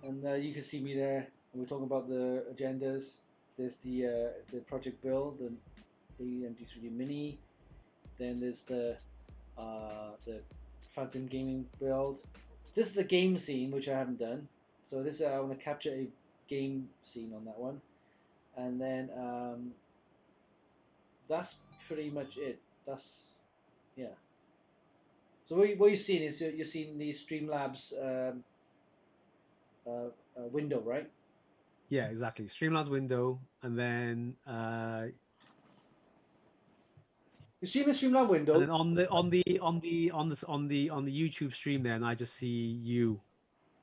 and you can see me there. We're talking about the agendas. There's the project build, the MT3D Mini. Then there's the Phantom Gaming build. This is the game scene, which I haven't done. So this I want to capture a game scene on that one, and then that's pretty much it. Yeah. So what you're seeing is you're seeing the Streamlabs window, right? Yeah, exactly. Streamlabs window, and then you see the Streamlabs window, and then on the YouTube stream, then I just see you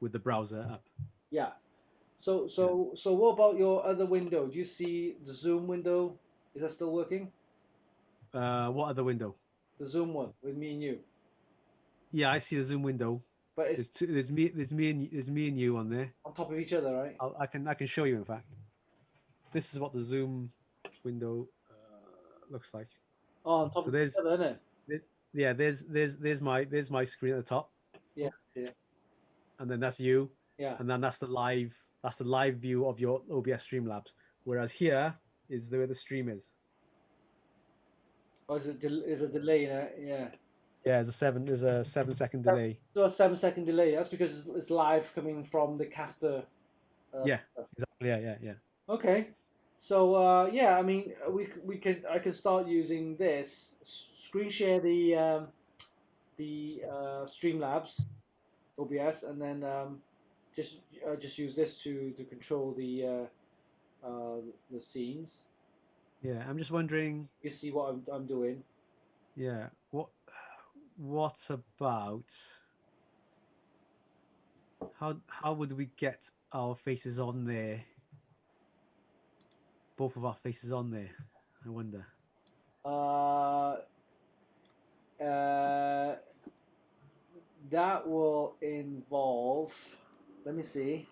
with the browser up. Yeah. So what about your other window? Do you see the Zoom window? Is that still working? What other window? The Zoom one with me and you. Yeah, I see the Zoom window. But it's there's me and you on there. On top of each other, right? I can show you. In fact, this is what the Zoom window looks like. Oh, on top of each other, isn't it? There's my screen at the top. Yeah. And then that's you. Yeah. And then that's the live view of your OBS Streamlabs. Whereas here is where the stream is. Oh, is a delay in it? Yeah. Yeah, there's a 7-second delay. So a 7-second delay. That's because it's live coming from the caster. Yeah, exactly. Yeah. Okay. So yeah, I mean, I can start using this screen share the Streamlabs OBS, and then just use this to control the scenes. Yeah, I'm just wondering. You see what I'm doing? Yeah. What about how would we get our faces on there? Both of our faces on there. I wonder. That will involve. Let me see.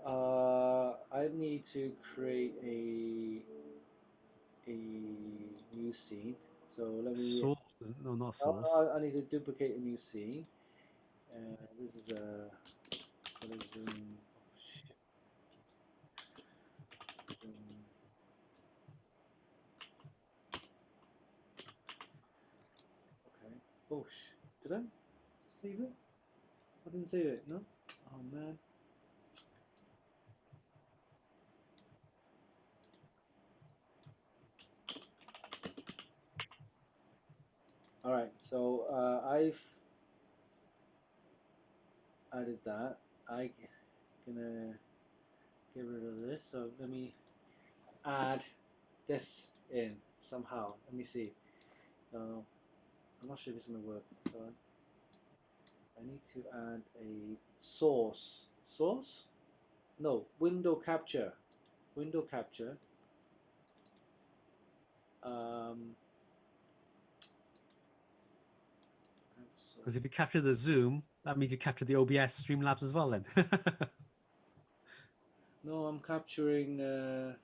I need to create a new scene. So let me. Source? No, not source. I need to duplicate a new scene. This is a. What is Zoom? Okay. Oh did I save it? I didn't save it. No. Oh man. All right, so I've added that. I gonna get rid of this. So let me add this in somehow. Let me see. So I'm not sure if it's gonna work. So I need to add a source. Source? No, window capture. Window capture. Um, Because if you capture the zoom, that means you capture the OBS Streamlabs as well then. no, I'm capturing. Zoom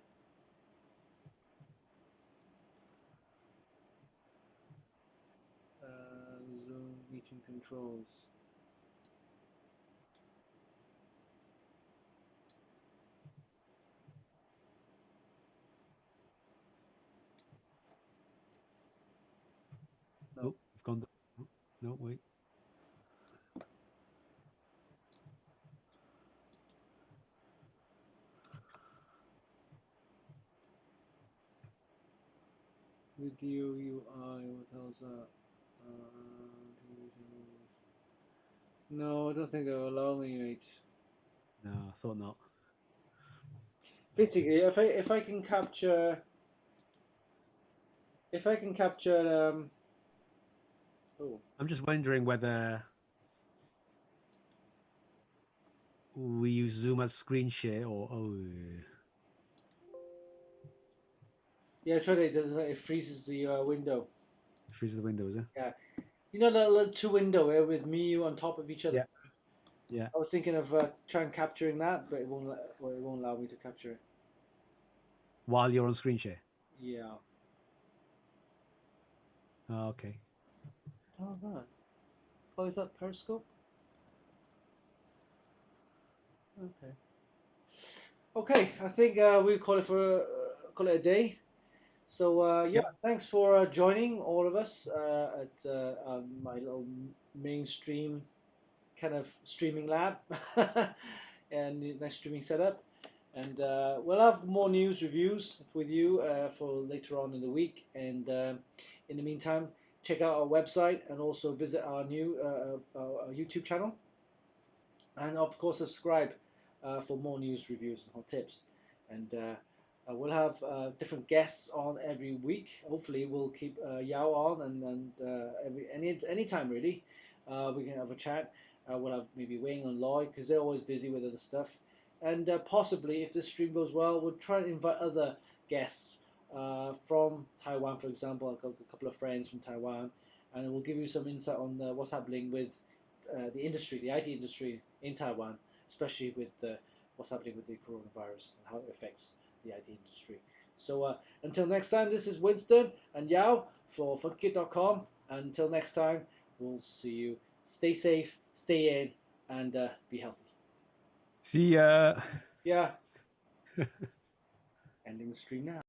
meeting controls. No. Oh, we've gone. Oh, no, wait. Video UI, what else? No, I don't think it'll allow me, mate. No, I thought not. Basically, if I can capture, oh, I'm just wondering whether we use Zoom as screen share or yeah, try it. It freezes the window. freezes the window, is it? Yeah, you know that little two window with me you on top of each other. Yeah. Yeah. I was thinking of trying capturing that, but it won't. Well, it won't allow me to capture it. While you're on screen share. Yeah. Oh, okay. Oh man. Oh, is that Periscope? Okay. Okay, I think we call it a day. So yeah, Yep. thanks for joining all of us at my little mainstream kind of streaming lab and nice streaming setup. And we'll have more news reviews with you for later on in the week. And in the meantime, check out our website and also visit our new our YouTube channel. And of course, subscribe for more news, reviews, and hot tips. And we'll have different guests on every week. Hopefully, we'll keep Yao on, and any time really, we can have a chat. We'll have maybe Wing and Lloyd because they're always busy with other stuff. And possibly, if this stream goes well, we'll try and invite other guests from Taiwan, for example. I've got a couple of friends from Taiwan, and we'll give you some insight on what's happening with the industry, the IT industry in Taiwan, especially with what's happening with the coronavirus and how it affects the IT industry. So until next time, this is Winston and Yao for Funkykit.com. And until next time, we'll see you. Stay safe, stay in, and be healthy. See ya. Yeah. Ending the stream now.